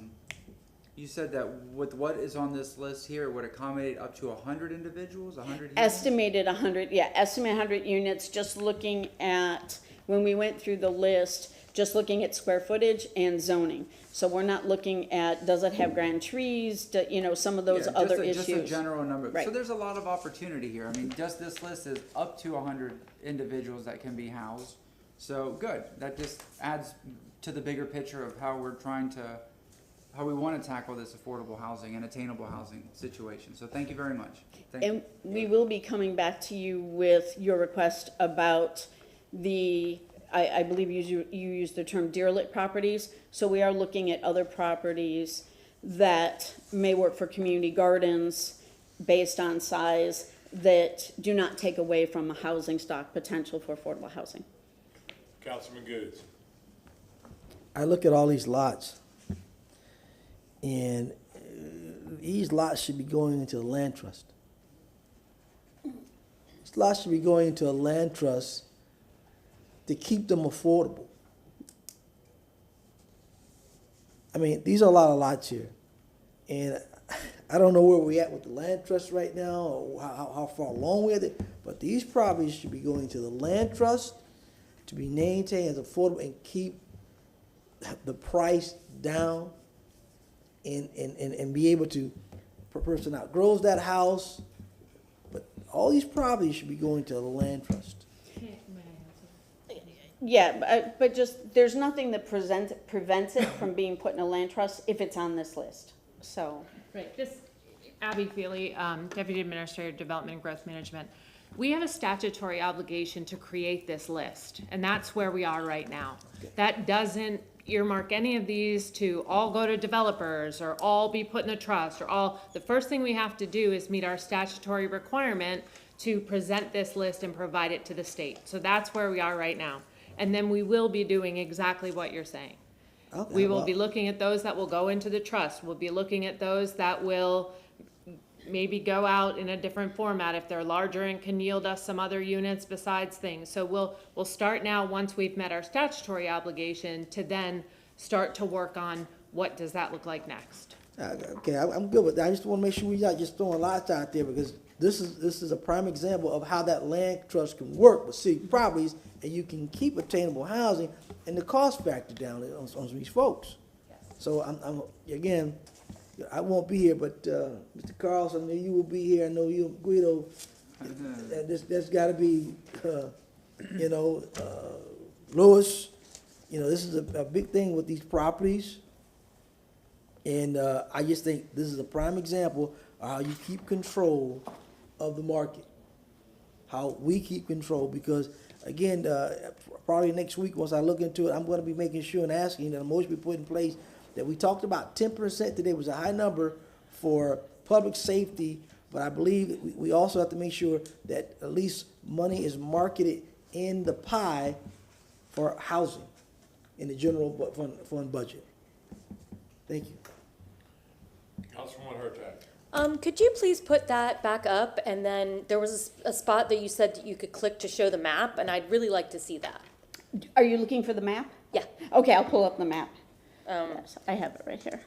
You said that with what is on this list here, it would accommodate up to 100 individuals, 100 units? Estimated 100, yeah, estimate 100 units, just looking at, when we went through the list, just looking at square footage and zoning. So we're not looking at, does it have grand trees, some of those other issues. Just a general number. Right. So there's a lot of opportunity here. I mean, just this list is up to 100 individuals that can be housed. So good, that just adds to the bigger picture of how we want to tackle this affordable housing and attainable housing situation. So thank you very much. Thank you. And we will be coming back to you with your request about I believe you used the term derelict properties. So we are looking at other properties that may work for community gardens based on size that do not take away from a housing stock potential for affordable housing. Councilman Goods. I look at all these lots, and these lots should be going into a land trust. These lots should be going into a land trust to keep them affordable. I mean, these are a lot of lots here. And I don't know where we're at with the land trust right now, or how far along we're there, but these properties should be going to the land trust to be maintained as affordable and keep the price down and be able to, per person outgrows that house. But all these properties should be going to the land trust. Yeah, but just, there's nothing that prevents it from being put in a land trust if it's on this list, so. Right, this, Abby Feely, Deputy Administrator, Development and Growth Management. We have a statutory obligation to create this list, and that's where we are right now. That doesn't earmark any of these to all go to developers or all be put in a trust or all. The first thing we have to do is meet our statutory requirement to present this list and provide it to the state. So that's where we are right now. And then we will be doing exactly what you're saying. Okay, We will be looking at those that will go into the trust. We'll be looking at those that will maybe go out in a different format if they're larger and can yield us some other units besides things. So we'll start now, once we've met our statutory obligation, to then start to work on what does that look like next. Okay, I'm good with that. I just want to make sure we're not just throwing lots out there, because this is a prime example of how that land trust can work with city properties, and you can keep attainable housing and the cost factor down on these folks. So I'm again, I won't be here, but Mr. Carlson, I know you will be here. I know you, Guido. There's got to be, Louis. This is a big thing with these properties, and I just think this is a prime example of how you keep control of the market, how we keep control. Because again, probably next week, once I look into it, I'm going to be making sure and asking that a motion be put in place. That we talked about 10% today was a high number for public safety, but I believe we also have to make sure that at least money is marketed in the pie for housing in the general fund budget. Thank you. Councilwoman Hurtak. Could you please put that back up? And then there was a spot that you said that you could click to show the map, and I'd really like to see that. Are you looking for the map? Yeah. Okay, I'll pull up the map. Yes, I have it right here.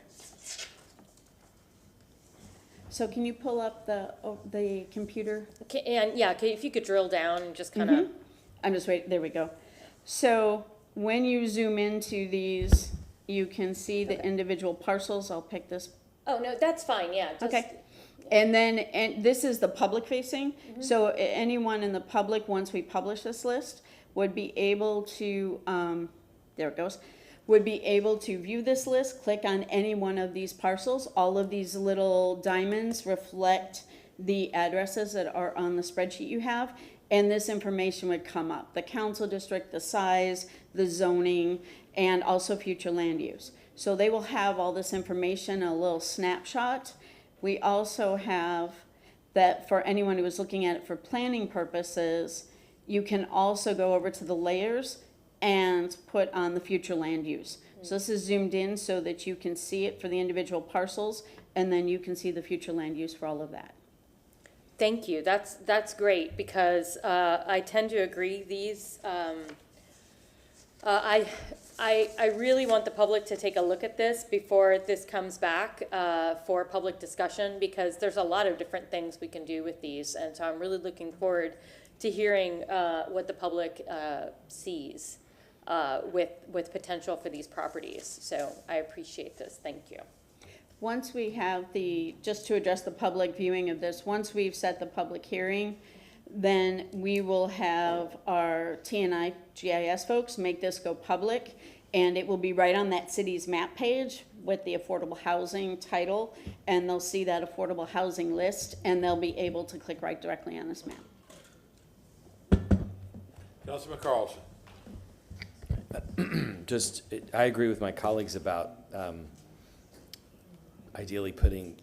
So can you pull up the computer? Okay, and yeah, if you could drill down and just kind of. I'm just waiting, there we go. So when you zoom into these, you can see the individual parcels. I'll pick this. Oh, no, that's fine, yeah. Just, okay. And this is the public facing. So anyone in the public, once we publish this list, would be able to, there it goes, would be able to view this list, click on any one of these parcels. All of these little diamonds reflect the addresses that are on the spreadsheet you have, and this information would come up. The council district, the size, the zoning, and also future land use. So they will have all this information, a little snapshot. We also have that for anyone who is looking at it for planning purposes, you can also go over to the layers and put on the future land use. So this is zoomed in so that you can see it for the individual parcels, and then you can see the future land use for all of that. Thank you. That's great because I tend to agree. These I really want the public to take a look at this before this comes back for public discussion, because there's a lot of different things we can do with these, and so I'm really looking forward to hearing what the public sees with potential for these properties. So I appreciate this. Thank you. Once we have just to address the public viewing of this, once we've set the public hearing, then we will have our TNI GIS folks make this go public, and it will be right on that city's map page with the affordable housing title, and they'll see that affordable housing list, and they'll be able to click right directly on this map. Councilman Carlson. I agree with my colleagues about ideally putting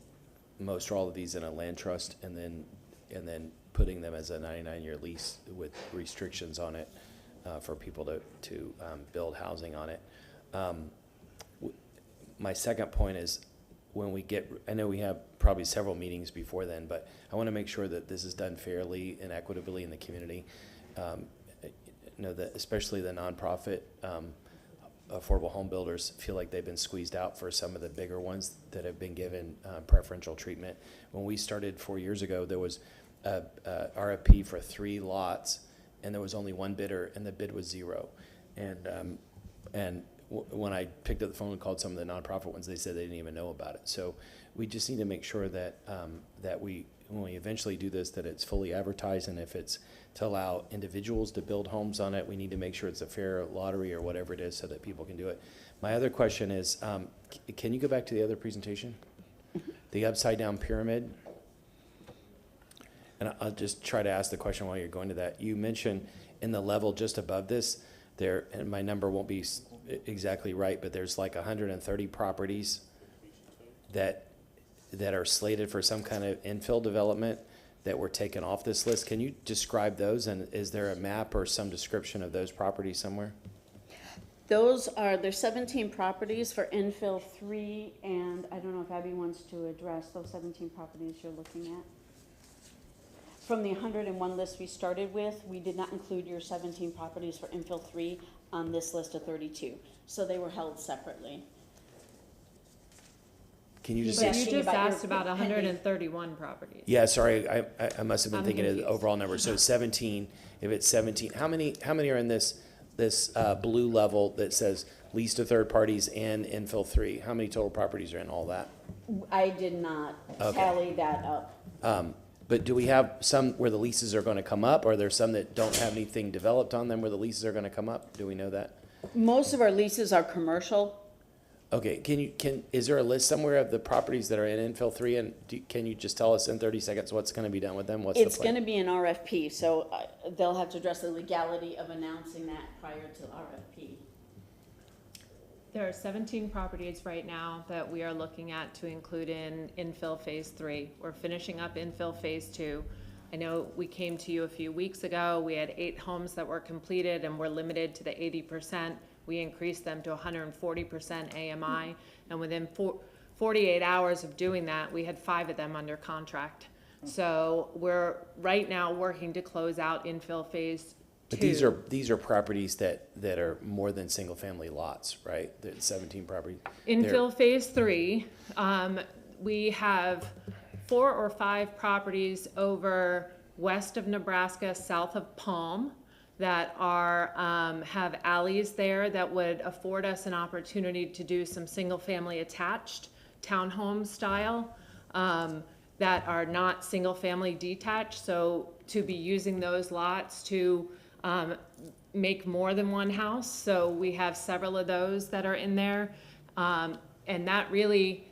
most or all of these in a land trust, and then putting them as a 99-year lease with restrictions on it for people to build housing on it. My second point is, when we get, I know we have probably several meetings before then, but I want to make sure that this is done fairly and equitably in the community. That especially the nonprofit affordable home builders feel like they've been squeezed out for some of the bigger ones that have been given preferential treatment. When we started 4 years ago, there was a RFP for 3 lots, and there was only one bidder, and the bid was 0. When I picked up the phone and called some of the nonprofit ones, they said they didn't even know about it. So we just need to make sure that when we eventually do this, that it's fully advertised, and if it's to allow individuals to build homes on it, we need to make sure it's a fair lottery or whatever it is so that people can do it. My other question is, can you go back to the other presentation? The upside down pyramid? And I'll just try to ask the question while you're going to that. You mentioned in the level just above this, there, and my number won't be exactly right, but there's like 130 properties that are slated for some kind of infill development that were taken off this list. Can you describe those, and is there a map or some description of those properties somewhere? There's 17 properties for infill 3, and I don't know if Abby wants to address those 17 properties you're looking at. From the 101 list we started with, we did not include your 17 properties for infill 3 on this list of 32. So they were held separately. Can you just? But you just asked about 131 properties. Yeah, sorry, I must have been thinking of the overall number. So 17. If it's 17, how many are in this blue level that says lease to third parties and infill 3? How many total properties are in all that? I did not tally that up. But do we have some where the leases are going to come up? Or are there some that don't have anything developed on them where the leases are going to come up? Do we know that? Most of our leases are commercial. Okay, is there a list somewhere of the properties that are in infill 3, and can you just tell us in 30 seconds what's going to be done with them? What's It's the plan? going to be an RFP, so they'll have to address the legality of announcing that prior to RFP. There are 17 properties right now that we are looking at to include in infill phase 3. We're finishing up infill phase 2. I know we came to you a few weeks ago. We had 8 homes that were completed and were limited to the 80%. We increased them to 140% AMI, and within 48 hours of doing that, we had 5 of them under contract. So we're right now working to close out infill phase 2. But these are properties that are more than single family lots, right? The 17 properties. Infill phase 3, we have 4 or 5 properties over west of Nebraska, south of Palm, that are have alleys there that would afford us an opportunity to do some single-family attached townhome style that are not single-family detached. So to be using those lots to make more than one house. So we have several of those that are in there, and that really,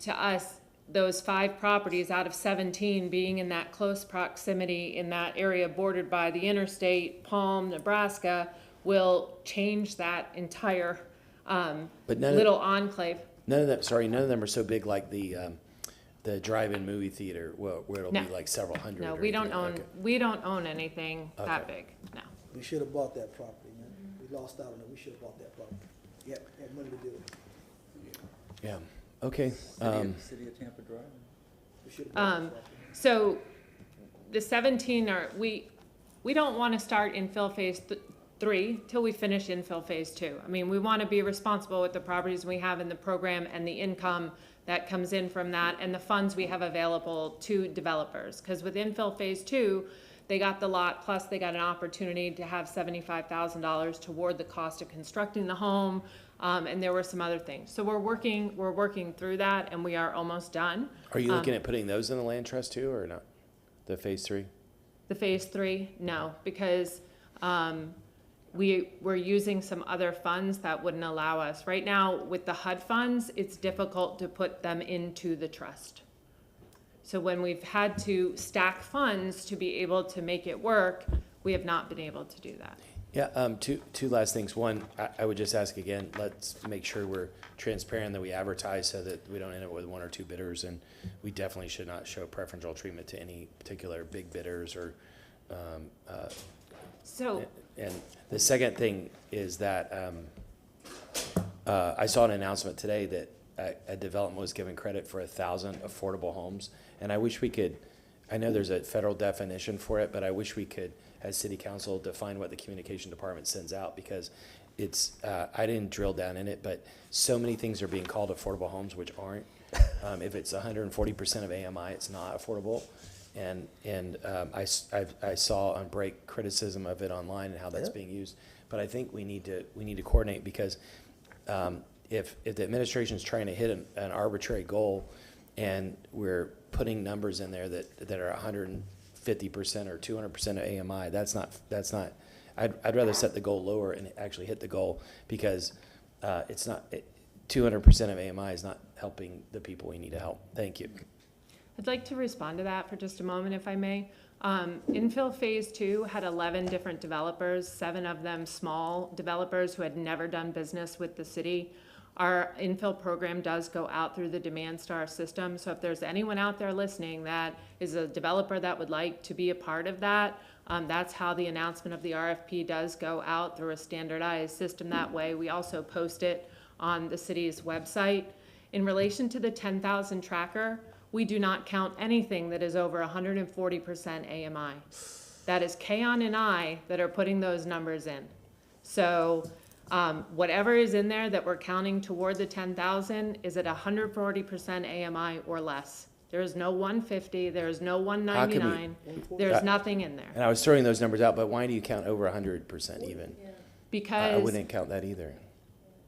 to us, those 5 properties out of 17 being in that close proximity in that area bordered by the interstate, Palm, Nebraska, will change that entire But little enclave. none of them are so big like the drive-in movie theater, where it'll No. be like several hundred. No, or we don't anything. own, we don't own anything that Okay. big, no. We should have bought that property, man. We lost out on it. We should have bought that property. Yep, had money to do it. Yeah, okay. City of Tampa Drive. We should have bought that property. So the 17 are, we don't want to start infill phase 3 till we finish infill phase 2. I mean, we want to be responsible with the properties we have in the program and the income that comes in from that and the funds we have available to developers. Because with infill phase 2, they got the lot, plus they got an opportunity to have $75,000 toward the cost of constructing the home, and there were some other things. So we're working through that, and we are almost done. Are you looking at putting those in the land trust too, or not? The phase 3? The phase 3, no, because we're using some other funds that wouldn't allow us. Right now, with the HUD funds, it's difficult to put them into the trust. So when we've had to stack funds to be able to make it work, we have not been able to do that. Yeah, two last things. One, I would just ask again, let's make sure we're transparent, that we advertise so that we don't end up with 1 or 2 bidders, and we definitely should not show preferential treatment to any particular big bidders or, and the second thing is that, I saw an announcement today that a development was given credit for 1,000 affordable homes, and I wish we could, I know there's a federal definition for it, but I wish we could, as city council, define what the communication department sends out, because it's, I didn't drill down in it, but so many things are being called affordable homes which aren't. If it's 140% of AMI, it's not affordable. And I saw on break criticism of it online and how that's being used. But I think we need to coordinate, because if the administration is trying to hit an arbitrary goal, and we're putting numbers in there that are 150% or 200% of AMI, that's not. I'd rather set the goal lower and actually hit the goal, because it's not 200% of AMI is not helping the people we need to help. Thank you. I'd like to respond to that for just a moment, if I may. Infill phase 2 had 11 different developers, 7 of them small developers who had never done business with the city. Our infill program does go out through the Demand Star system, so if there's anyone out there listening that is a developer that would like to be a part of that, that's how the announcement of the RFP does go out, through a standardized system that way. We also post it on the city's website. In relation to the 10,000 tracker, we do not count anything that is over 140% AMI. That is Kaon and I that are putting those numbers in. So whatever is in there that we're counting toward the 10,000 is at 140% AMI or less. There is no 150, there is no 199, there's nothing in there. And I was throwing those numbers out, but why do you count over 100% even? Because I wouldn't count that either.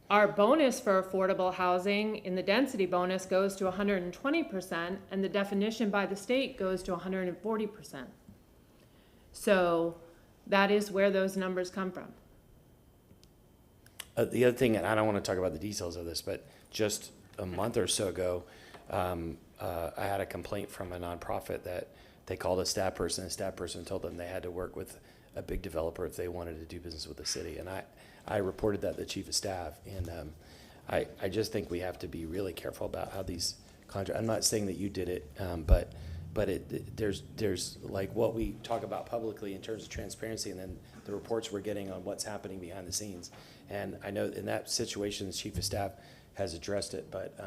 our bonus for affordable housing in the density bonus goes to 120%, and the definition by the state goes to 140%. So that is where those numbers come from. The other thing, and I don't want to talk about the details of this, but just a month or so ago, I had a complaint from a nonprofit that they called a staff person, and the staff person told them they had to work with a big developer if they wanted to do business with the city. And I reported that to the chief of staff, and I just think we have to be really careful about how these contracts, I'm not saying that you did it, but there's like what we talk about publicly in terms of transparency, and then the reports we're getting on what's happening behind the scenes. And I know in that situation, the chief of staff has addressed it, but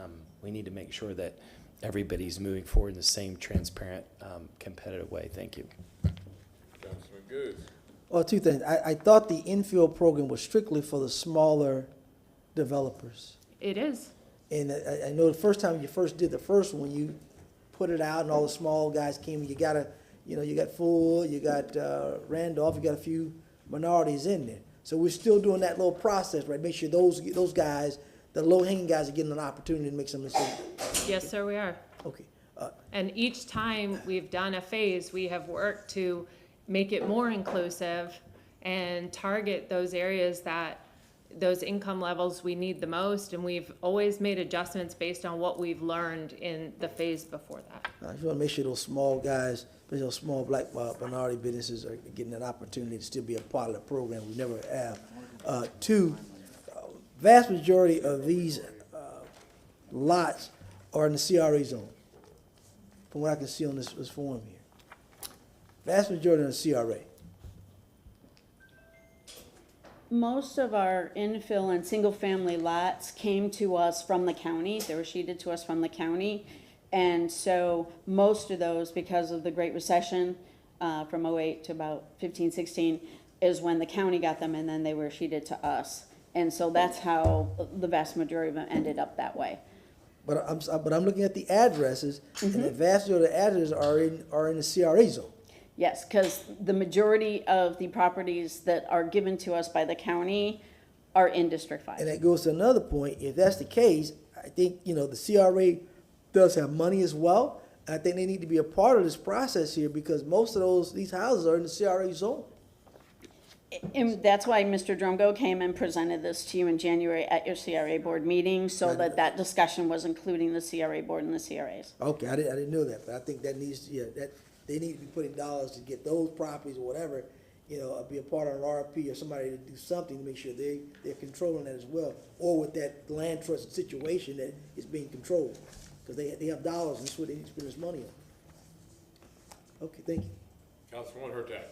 we need to make sure that everybody's moving forward in the same transparent, competitive way. Thank you. Councilman Goode. Well, 2 things. I thought the infill program was strictly for the smaller developers. It is. And I know the first time you first did the first one, you put it out and all the small guys came, you got Full, you got Randolph, you got a few minorities in there. So we're still doing that little process, right? Make sure those guys, the low-hanging guys, are getting an opportunity to make some mistakes. Yes, sir, we are. Okay. And each time we've done a phase, we have worked to make it more inclusive and target those areas that those income levels we need the most, and we've always made adjustments based on what we've learned in the phase before that. I just want to make sure those small guys, especially those small black minority businesses, are getting that opportunity to still be a part of the program. We never have. Two, vast majority of these lots are in the CRA zone, from what I can see on this form here. Vast majority in the CRA. Most of our infill and single-family lots came to us from the county. They were sheeted to us from the county. And so most of those, because of the Great Recession from 08 to about 15, 16, is when the county got them, and then they were sheeted to us. And so that's how the vast majority of them ended up that way. But I'm looking at the addresses, and the vast majority of the addresses are in the CRA zone. Yes, because the majority of the properties that are given to us by the county are in District 5. And that goes to another point. If that's the case, I think, the CRA does have money as well. I think they need to be a part of this process here because most of these houses are in the CRA zone. And that's why Mr. Drumgo came and presented this to you in January at your CRA board meeting, so that discussion was including the CRA board and the CRAs. Okay, I didn't know that, but I think that needs, that they need to be putting dollars to get those properties or whatever, be a part of an RFP or somebody to do something to make sure they're controlling that as well, or with that land trust situation that is being controlled, because they have dollars and that's what they need to spend this money on. Okay, thank you. Councilwoman Hurtak.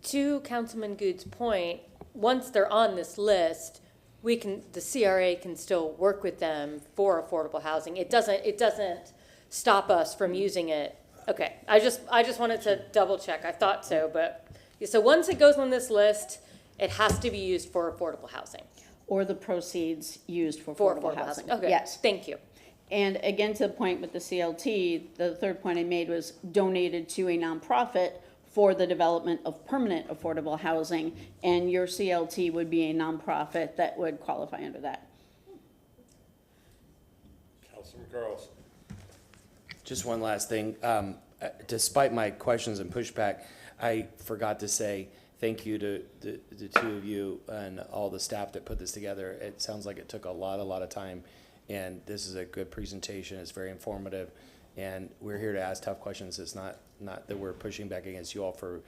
To Councilman Good's point, once they're on this list, the CRA can still work with them for affordable housing. It doesn't stop us from using it. Okay, I just wanted to double check. I thought so, but, so once it goes on this list, it has to be used for affordable housing. Or the proceeds used for affordable housing. Okay, yes. Thank you. And again, to the point with the CLT, the third point I made was donated to a nonprofit for the development of permanent affordable housing, and your CLT would be a nonprofit that would qualify under that. Councilman Carlson. Just one last thing. Despite my questions and pushback, I forgot to say thank you to the two of you and all the staff that put this together. It sounds like it took a lot of time, and this is a good presentation. It's very informative, and we're here to ask tough questions. It's not that we're pushing back against you all for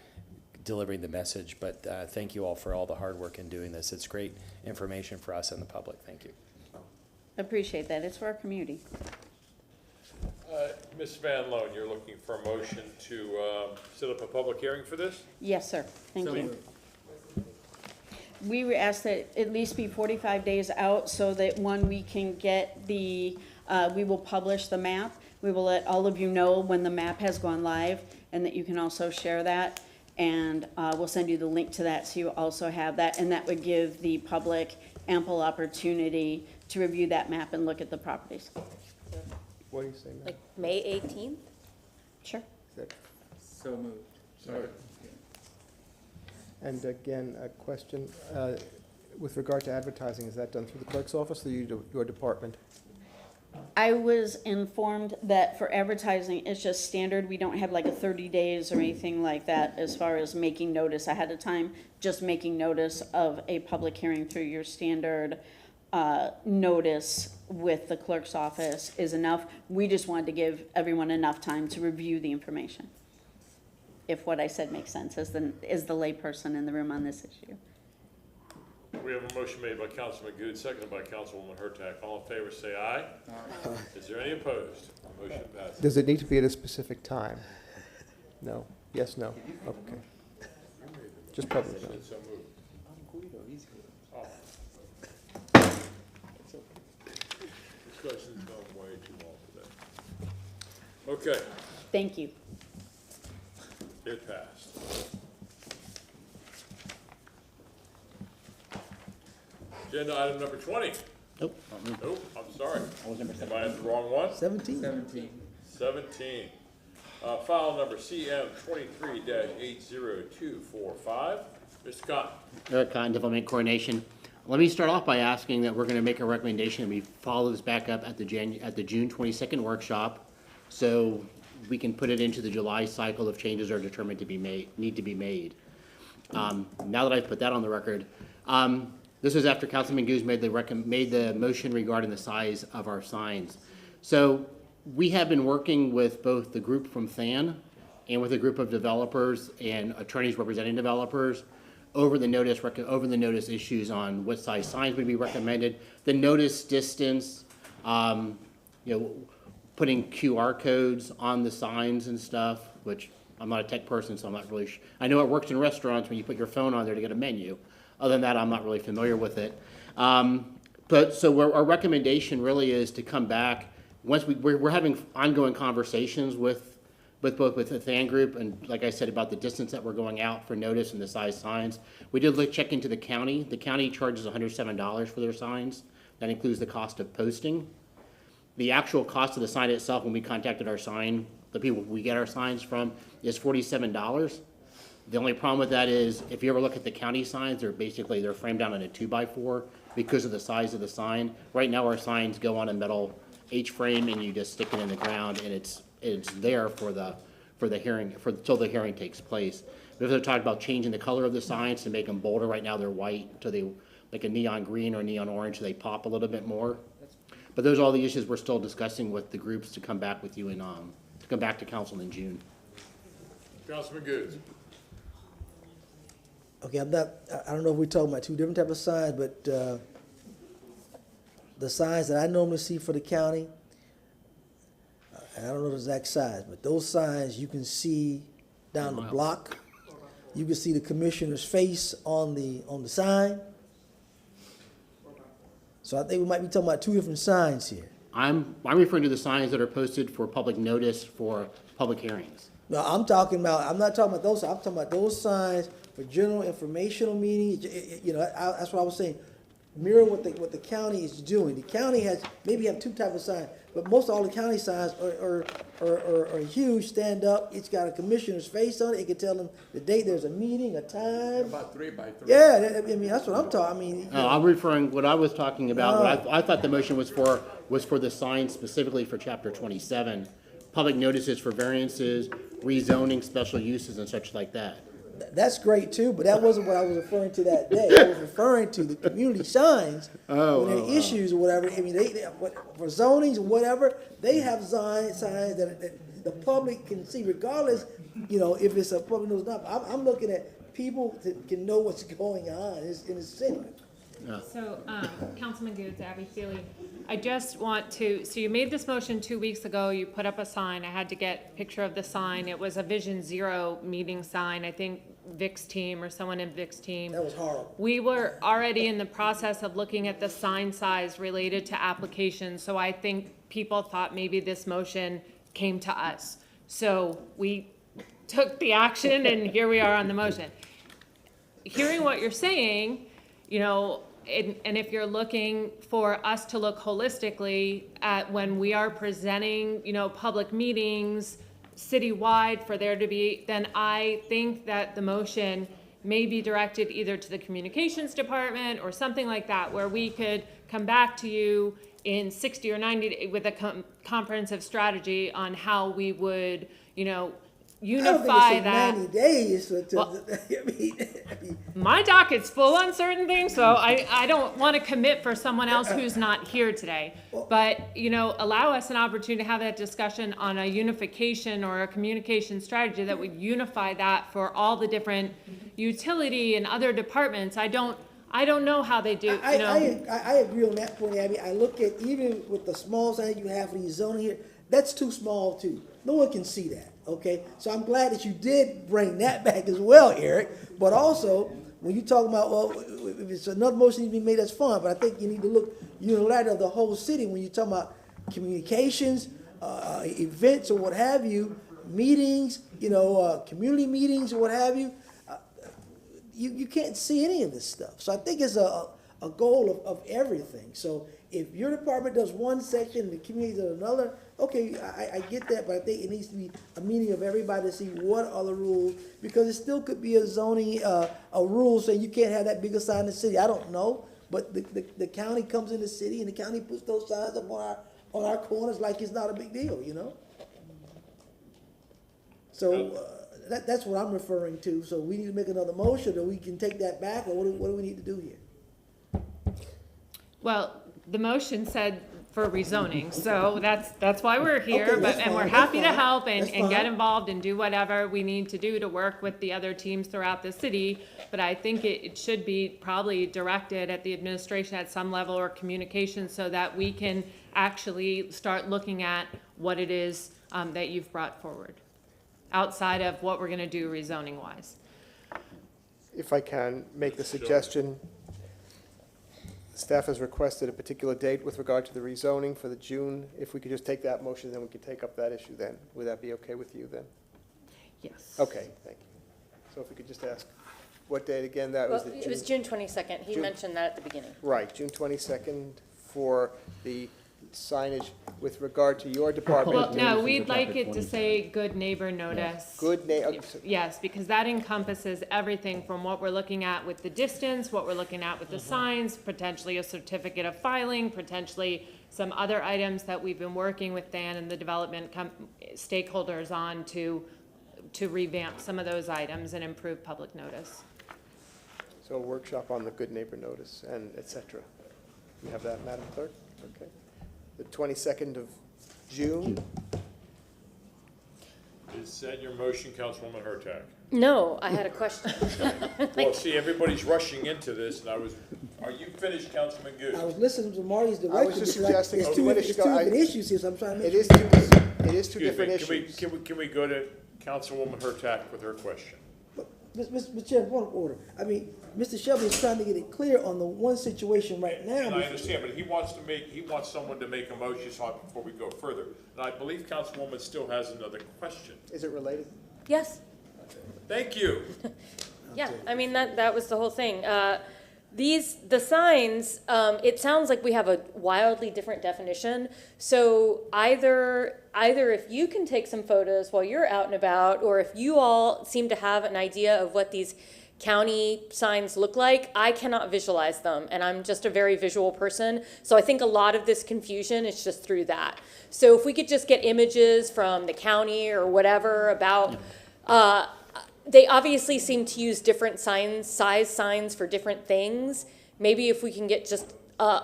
delivering the message, but thank you all for all the hard work in doing this. It's great information for us and the public. Thank you. Appreciate that. It's for our community. Ms. Van Loan, you're looking for a motion to set up a public hearing for this? Yes, sir. Thank you. We asked that at least be 45 days out so that when we can get we will publish the map. We will let all of you know when the map has gone live and that you can also share that. And we'll send you the link to that so you also have that. And that would give the public ample opportunity to review that map and look at the properties. What do you say, ma'am? Like May 18th? Sure. So moved. Sorry. And again, a question, with regard to advertising, is that done through the clerk's office or your department? I was informed that for advertising, it's just standard. We don't have like a 30 days or anything like that as far as making notice ahead of time. Just making notice of a public hearing through your standard notice with the clerk's office is enough. We just wanted to give everyone enough time to review the information. If what I said makes sense as the layperson in the room on this issue. We have a motion made by Councilman Good, seconded by Councilwoman Hurtak. All in favor, say aye. Aye. Is there any opposed? Motion passes. Does it need to be at a specific time? No? Yes, no? Okay. Just public notice. So moved. Oh. Discussion's gone way too long today. Okay, Thank you. it passed. Agenda item number 20. Nope. Nope, I'm sorry. I was number Am I at the wrong one? 17. 17. File number CM 23-80245. Mr. Cotton. Eric Cotton, Development Coordination. Let me start off by asking that we're going to make a recommendation and we follow this back up at the June 22nd workshop, so we can put it into the July cycle if changes are determined to be made, need to be made. Now that I've put that on the record, This is after Councilman Goose made the motion regarding the size of our signs. So we have been working with both the group from THAN and with a group of developers and attorneys representing developers over the notice issues on what size signs would be recommended, the notice distance, putting QR codes on the signs and stuff, which I'm not a tech person, so I'm not really I know it works in restaurants when you put your phone on there to get a menu. Other than that, I'm not really familiar with it. So our recommendation really is to come back, once we're having ongoing conversations with both the THAN group and, like I said, about the distance that we're going out for notice and the size signs. We did check into the county. The county charges $107 for their signs. That includes the cost of posting. The actual cost of the sign itself, when we contacted our sign, the people we get our signs from, is $47. The only problem with that is, if you ever look at the county signs, they're framed down in a 2x4 because of the size of the sign. Right now, our signs go on a metal H-frame, and you just stick it in the ground, and it's there for the hearing, until the hearing takes place. But if they're talking about changing the color of the signs to make them bolder, right now they're white, until they, like a neon green or neon orange, so they pop a little bit more. But those are all the issues we're still discussing with the groups to come back with you to come back to council in June. Councilman Goods. Okay, I don't know if we're talking about two different types of signs, but the signs that I normally see for the county, and I don't know the exact size, but those signs you can see down the block. You can see the commissioner's face on the sign. So I think we might be talking about two different signs here. I'm referring to the signs that are posted for public notice for public hearings. No, I'm not talking about those. I'm talking about those signs for general informational meetings. That's what I was saying. Mirror what the county is doing. The county has maybe have two types of signs, but most all the county signs are huge, stand up. It's got a commissioner's face on it. It can tell them the date. There's a meeting, a time. About 3x3. Yeah, I mean that's what I'm talking. I'm referring, what I was talking about, what I thought the motion was for the sign specifically for chapter 27, public notices for variances, rezoning, special uses, and such like that. That's great too, but that wasn't what I was referring to that day. I was referring to the community signs when there are issues or whatever. I mean, they for zonings or whatever, they have signs that the public can see, regardless, if it's a public notice. I'm looking at people that can know what's going on in the city. So, Councilman Goods, Abby Seeley, I just want to, so you made this motion 2 weeks ago, you put up a sign, I had to get a picture of the sign, it was a Vision Zero meeting sign, I think Vic's team or someone in Vic's team. That was horrible. We were already in the process of looking at the sign size related to applications, so I think people thought maybe this motion came to us. So we took the action and here we are on the motion. Hearing what you're saying, and if you're looking for us to look holistically at when we are presenting, public meetings citywide for there to be, then I think that the motion may be directed either to the communications department or something like that, where we could come back to you in 60 or 90 days with a comprehensive strategy on how we would, unify that. 90 days. My docket's full on certain things, so I don't want to commit for someone else who's not here today. But, allow us an opportunity to have that discussion on a unification or a communication strategy that would unify that for all the different utility and other departments. I don't know how they do, I agree on that point, Abby. I look at, even with the small sign you have for these zoning here, that's too small too. No one can see that. Okay, so I'm glad that you did bring that back as well, Eric. But also, when you talk about, if it's another motion needs to be made, that's fine. But I think you need to look unilateral of the whole city when you talk about communications, events or what have you, meetings, community meetings or what have you. You can't see any of this stuff. So I think it's a goal of everything. So if your department does one section and the community does another, okay, I get that, but I think it needs to be a meeting of everybody to see what are the rules, because it still could be a zoning, a rule saying you can't have that bigger sign in the city. I don't know, but the county comes in the city and the county puts those signs up on our corners like it's not a big deal, So that's what I'm referring to. So we need to make another motion, or we can take that back, or what do we need to do here? Well, the motion said for rezoning, so that's why we're here, Okay, that's and we're fine, happy to that's fine, help that's and get fine. involved and do whatever we need to do to work with the other teams throughout the city. But I think it should be probably directed at the administration at some level or communication so that we can actually start looking at what it is that you've brought forward, outside of what we're gonna do rezoning wise. If I can make the suggestion, staff has requested a particular date with regard to the rezoning for the June. If we could just take that motion, then we could take up that issue then. Would that be okay with you then? Yes. Okay, thank you. So if we could just ask, what date again? That was Well, the it was June 22nd. He June- mentioned that at the beginning. Right, June 22nd for the signage with regard to your department. Well, no, we'd like it to say good neighbor notice. Good Yes, because that encompasses everything from what we're looking at with the distance, what we're looking at with the signs, potentially a certificate of filing, potentially some other items that we've been working with Dan and the development stakeholders on to revamp some of those items and improve public notice. So a workshop on the good neighbor notice and et cetera. You have that, Madam Clerk? Okay. The 22nd of June. Is that your motion, Councilwoman Hurtak? No, I had a question. Well, see, everybody's rushing into this, and are you finished, Councilman Goode? I was listening to Marty's direction. I was just suggesting it's it's two two different issues here, so I'm trying to make It sure. is two different Excuse me, issues. can we go to Councilwoman Hurtak with her question? Mr. Chair, point of order. I mean, Mr. Shelby is trying to get it clear on the one situation right now. And I understand, but he wants someone to make a motion before we go further. And I believe Councilwoman still has another question. Is it related? Yes. Thank you. Yeah, I mean, that was the whole thing. The signs, it sounds like we have a wildly different definition. So either if you can take some photos while you're out and about, or if you all seem to have an idea of what these county signs look like, I cannot visualize them, and I'm just a very visual person. So I think a lot of this confusion is just through that. So if we could just get images from the county or whatever about, they obviously seem to use different size signs for different things. Maybe if we can get just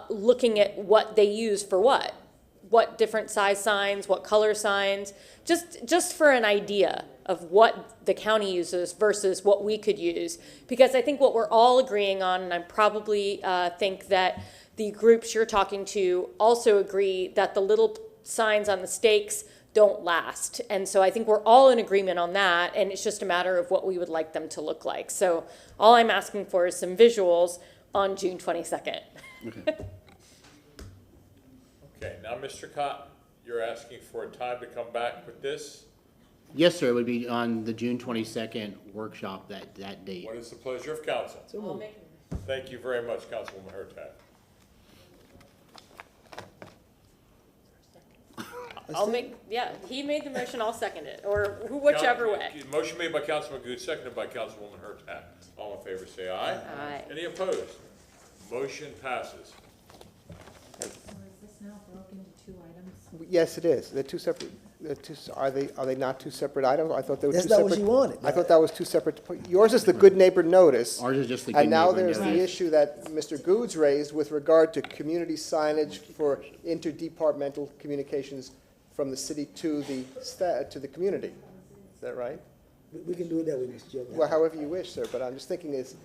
looking at what they use for what different size signs, what color signs, just for an idea of what the county uses versus what we could use. Because I think what we're all agreeing on, and I probably think that the groups you're talking to also agree that the little signs on the stakes don't last. And so I think we're all in agreement on that, and it's just a matter of what we would like them to look like. So all I'm asking for is some visuals on June 22nd. Okay, now, Mr. Cotton, you're asking for a time to come back with this? Yes, sir, it would be on the June 22nd workshop, that date. What is the pleasure of council? Thank you very much, Councilwoman Hurtak. He made the motion, I'll second it, or whichever way. Motion made by Councilman Good, seconded by Councilwoman Hurtak. All in favor, say aye. Aye. Any opposed? Motion passes. So is this now broken into two items? Yes, it is. They're two separate, are they not two separate items? I thought they were two That's separate. not what you wanted. I thought that was two separate. Yours is the good neighbor notice. Ours is just the good And now neighbor there's the notice. issue that Mr. Goods raised with regard to community signage for interdepartmental communications from the city to the community. Is that right? We can do it that way, Mr. Chairman. Well, however you wish, sir, but I'm just thinking is,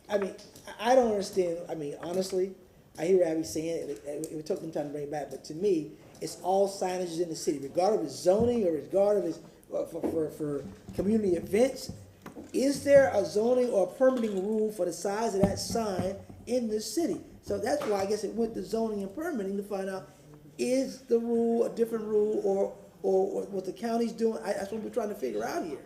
I mean, I don't understand. I mean, honestly, I hear Abby saying it. It took them time to bring it back, but to me, it's all signages in the city, regardless of its zoning or regardless for community events. Is there a zoning or a permitting rule for the size of that sign in the city? So that's why I guess it went to zoning and permitting to find out, is the rule a different rule or what the county's doing? That's what we're trying to figure out here.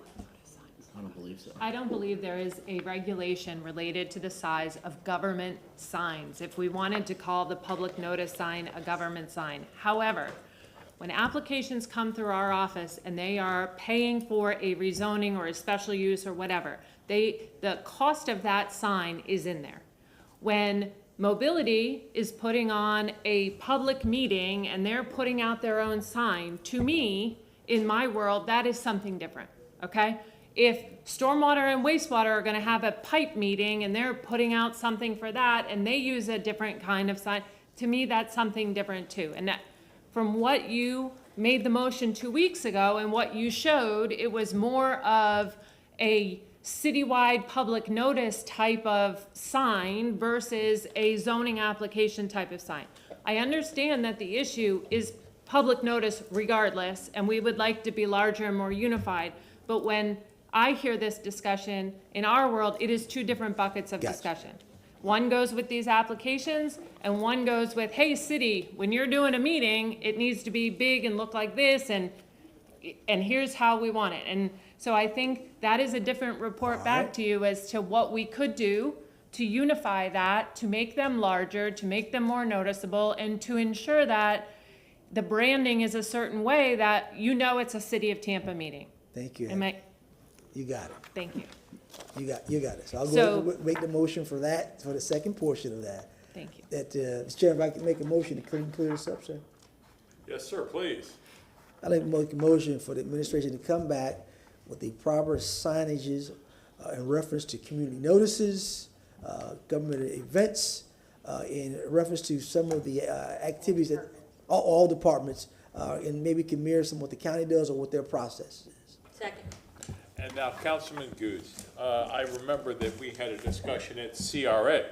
I don't believe so. I don't believe there is a regulation related to the size of government signs, if we wanted to call the public notice sign a government sign. However, when applications come through our office and they are paying for a rezoning or a special use or whatever, the cost of that sign is in there. When Mobility is putting on a public meeting and they're putting out their own sign, to me, in my world, that is something different, okay? if stormwater and wastewater are gonna have a pipe meeting and they're putting out something for that and they use a different kind of sign, to me, that's something different too. And that, from what you made the motion 2 weeks ago and what you showed, it was more of a citywide public notice type of sign versus a zoning application type of sign. I understand that the issue is public notice regardless, and we would like to be larger and more unified, but when I hear this discussion, in our world, it is two different buckets of discussion. One goes with these applications, and one goes with, hey, city, when you're doing a meeting, it needs to be big and look like this, and here's how we want it. And so I think that is a different report back to you as to what we could do to unify that, to make them larger, to make them more noticeable, and to ensure that the branding is a certain way that you know it's a City of Tampa meeting. Thank you. You got it. Thank you. You got it. So I'll go make the motion for that, for the second portion of that. Thank you. That, Mr. Chairman, if I can make a motion to clear this up, sir. Yes, sir, please. I'd like to make a motion for the administration to come back with the proper signages in reference to community notices, government events, in reference to some of the activities that all departments, and maybe can mirror some what the county does or what their process is. Second. And now, Councilman Goods, I remember that we had a discussion at CRA,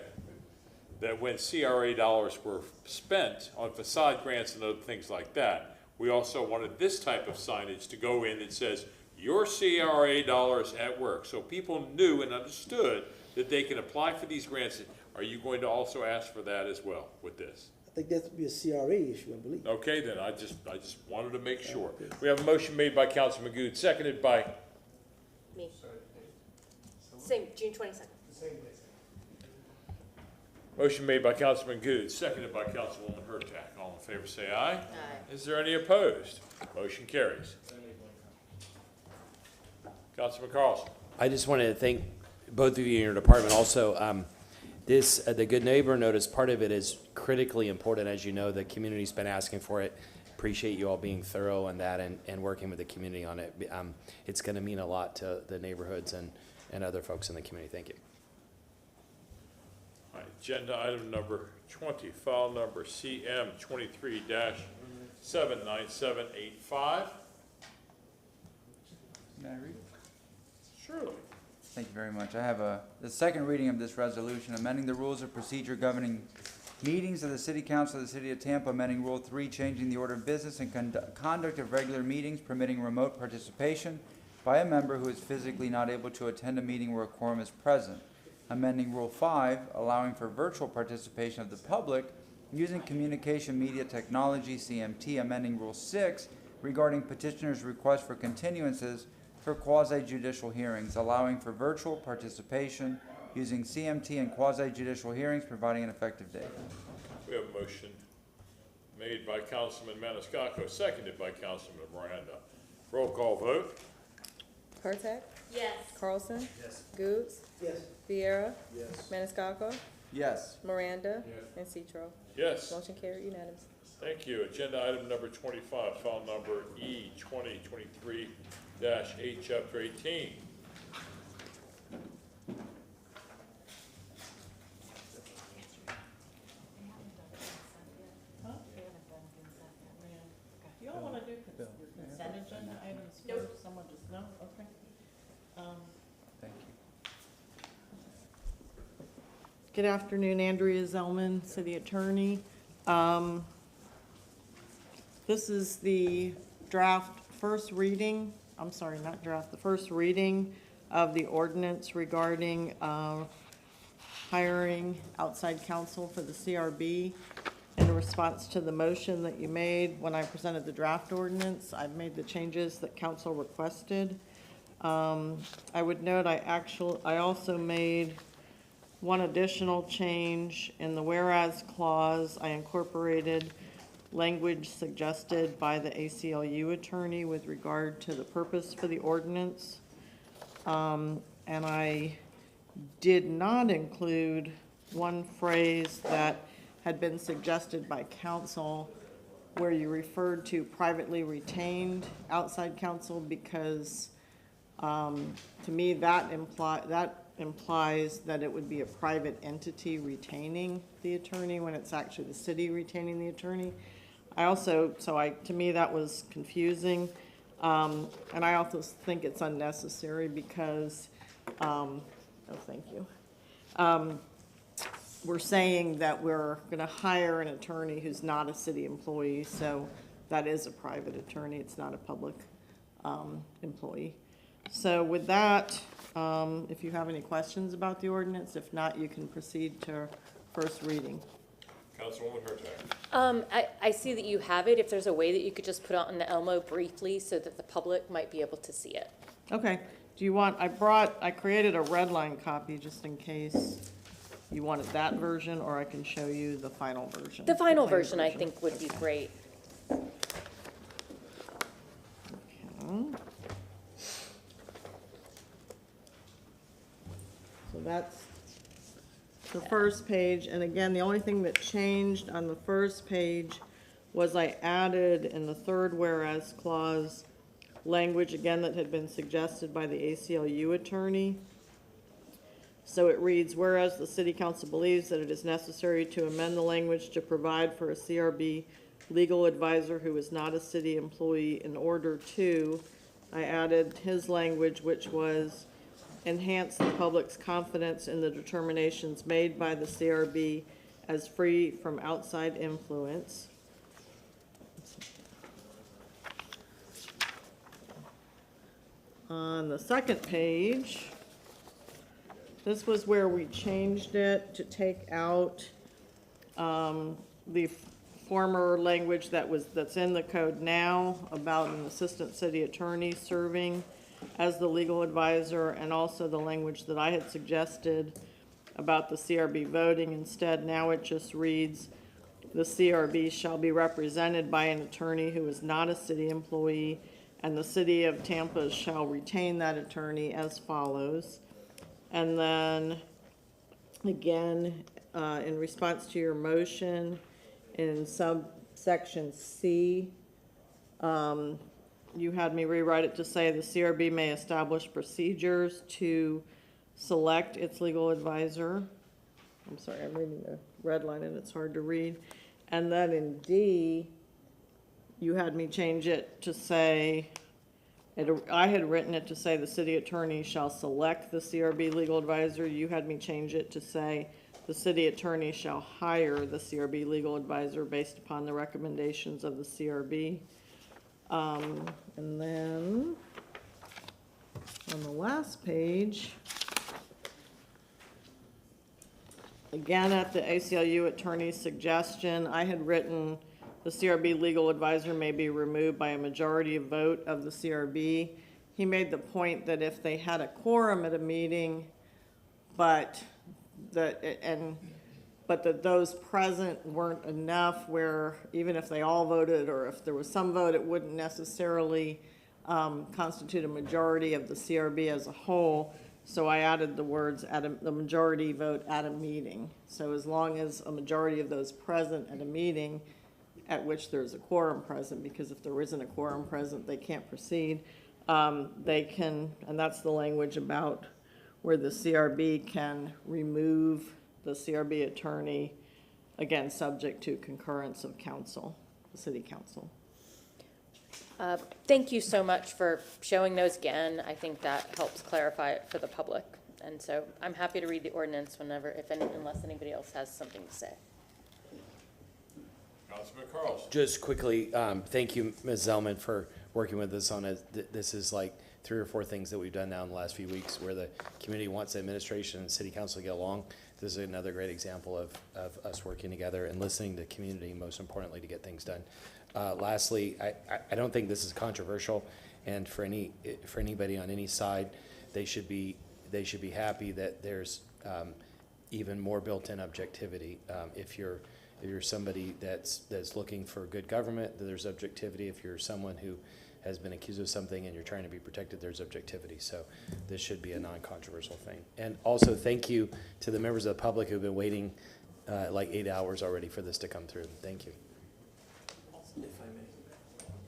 that when CRA dollars were spent on facade grants and other things like that, we also wanted this type of signage to go in that says, your CRA dollars at work. So people knew and understood that they can apply for these grants. Are you going to also ask for that as well with this? I think that would be a CRA issue, I believe. Okay, then, I just wanted to make sure. We have a motion made by Councilman Goods, seconded by Me. Same, June 22nd. Motion made by Councilman Goods, seconded by Councilwoman Hurtak. All in favor say aye. Aye. Is there any opposed? Motion carries. Councilman Carlson. I just wanted to thank both of you and your department. Also, the Good Neighbor Notice, part of it is critically important. As you know, the community's been asking for it. Appreciate you all being thorough on that and working with the community on it. It's going to mean a lot to the neighborhoods and other folks in the community. Thank you. All right, agenda item number 20, file number CM 23-79785. May I read? Surely. Thank you very much. I have the second reading of this resolution, amending the rules of procedure governing meetings of the City Council of the City of Tampa, amending Rule 3, changing the order of business and conduct of regular meetings, permitting remote participation by a member who is physically not able to attend a meeting where a quorum is present, amending Rule 5, allowing for virtual participation of the public using communication media technology, CMT, amending Rule 6, regarding petitioners' requests for continuances for quasi-judicial hearings, allowing for virtual participation using CMT and quasi-judicial hearings, providing an effective date. We have a motion made by Councilman Maniscalco, seconded by Councilman Miranda. Roll call vote. Hurtak? Yes. Carlson? Yes. Goods? Yes. Vieira? Yes. Maniscalco? Yes. Miranda? And Citro. Yes. Motion carried unanimous. Thank you. Agenda item number 25, file number E 2023-8, Chapter 18. You don't wanna do consent agenda items first, someone just, no, okay. Thank you. Good afternoon, Andrea Zellman, City Attorney. This is the draft first reading, I'm sorry, not draft, the first reading of the ordinance regarding hiring outside counsel for the CRB. In response to the motion that you made when I presented the draft ordinance, I've made the changes that council requested. I would note I also made one additional change in the whereas clause. I incorporated language suggested by the ACLU attorney with regard to the purpose for the ordinance. And I did not include one phrase that had been suggested by council where you referred to privately retained outside counsel, because To me, that implies that it would be a private entity retaining the attorney when it's actually the city retaining the attorney. To me, that was confusing. And I also think it's unnecessary because, thank you. We're saying that we're gonna hire an attorney who's not a city employee, so that is a private attorney, it's not a public, employee. So with that, if you have any questions about the ordinance, if not, you can proceed to first reading. Councilwoman Hurtak. I see that you have it. If there's a way that you could just put it on the Elmo briefly so that the public might be able to see it. Okay, do you want, I created a red line copy just in case you wanted that version, or I can show you the final version. The final plain version, I think, would be great. Okay. So that's the first page, and again, the only thing that changed on the first page was I added in the third whereas clause language again that had been suggested by the ACLU attorney. So it reads, whereas the city council believes that it is necessary to amend the language to provide for a CRB legal advisor who is not a city employee in order to, I added his language, which was enhance the public's confidence in the determinations made by the CRB as free from outside influence. On the second page, this was where we changed it to take out the former language that's in the code now about an assistant city attorney serving as the legal advisor, and also the language that I had suggested about the CRB voting. Instead, now it just reads, the CRB shall be represented by an attorney who is not a city employee, and the city of Tampa shall retain that attorney as follows. And then, again, in response to your motion, in subsection C, you had me rewrite it to say the CRB may establish procedures to select its legal advisor. I'm sorry, I'm reading the red line and it's hard to read. And then in D, you had me change it to say, I had written it to say the city attorney shall select the CRB legal advisor. You had me change it to say the city attorney shall hire the CRB legal advisor based upon the recommendations of the CRB. And then on the last page, again at the ACLU attorney's suggestion, I had written the CRB legal advisor may be removed by a majority vote of the CRB. He made the point that if they had a quorum at a meeting, but that those present weren't enough, where even if they all voted or if there was some vote, it wouldn't necessarily constitute a majority of the CRB as a whole. So I added the words the majority vote at a meeting. So as long as a majority of those present at a meeting at which there's a quorum present, because if there isn't a quorum present, they can't proceed. They can, and that's the language about where the CRB can remove the CRB attorney, again, subject to concurrence of council, the city council. Thank you so much for showing those again. I think that helps clarify it for the public. And so I'm happy to read the ordinance whenever, unless anybody else has something to say. Councilman Carlson. Just quickly, thank you, Ms. Zellman, for working with us on it. This is like 3 or 4 things that we've done now in the last few weeks where the community wants the administration and city council to get along. This is another great example of us working together and listening to the community, most importantly, to get things done. Lastly, I don't think this is controversial, and for anybody on any side, they should be happy that there's even more built-in objectivity. If you're somebody that's looking for good government, there's objectivity. If you're someone who has been accused of something and you're trying to be protected, there's objectivity. So this should be a non-controversial thing. And also thank you to the members of the public who've been waiting like 8 hours already for this to come through. Thank you.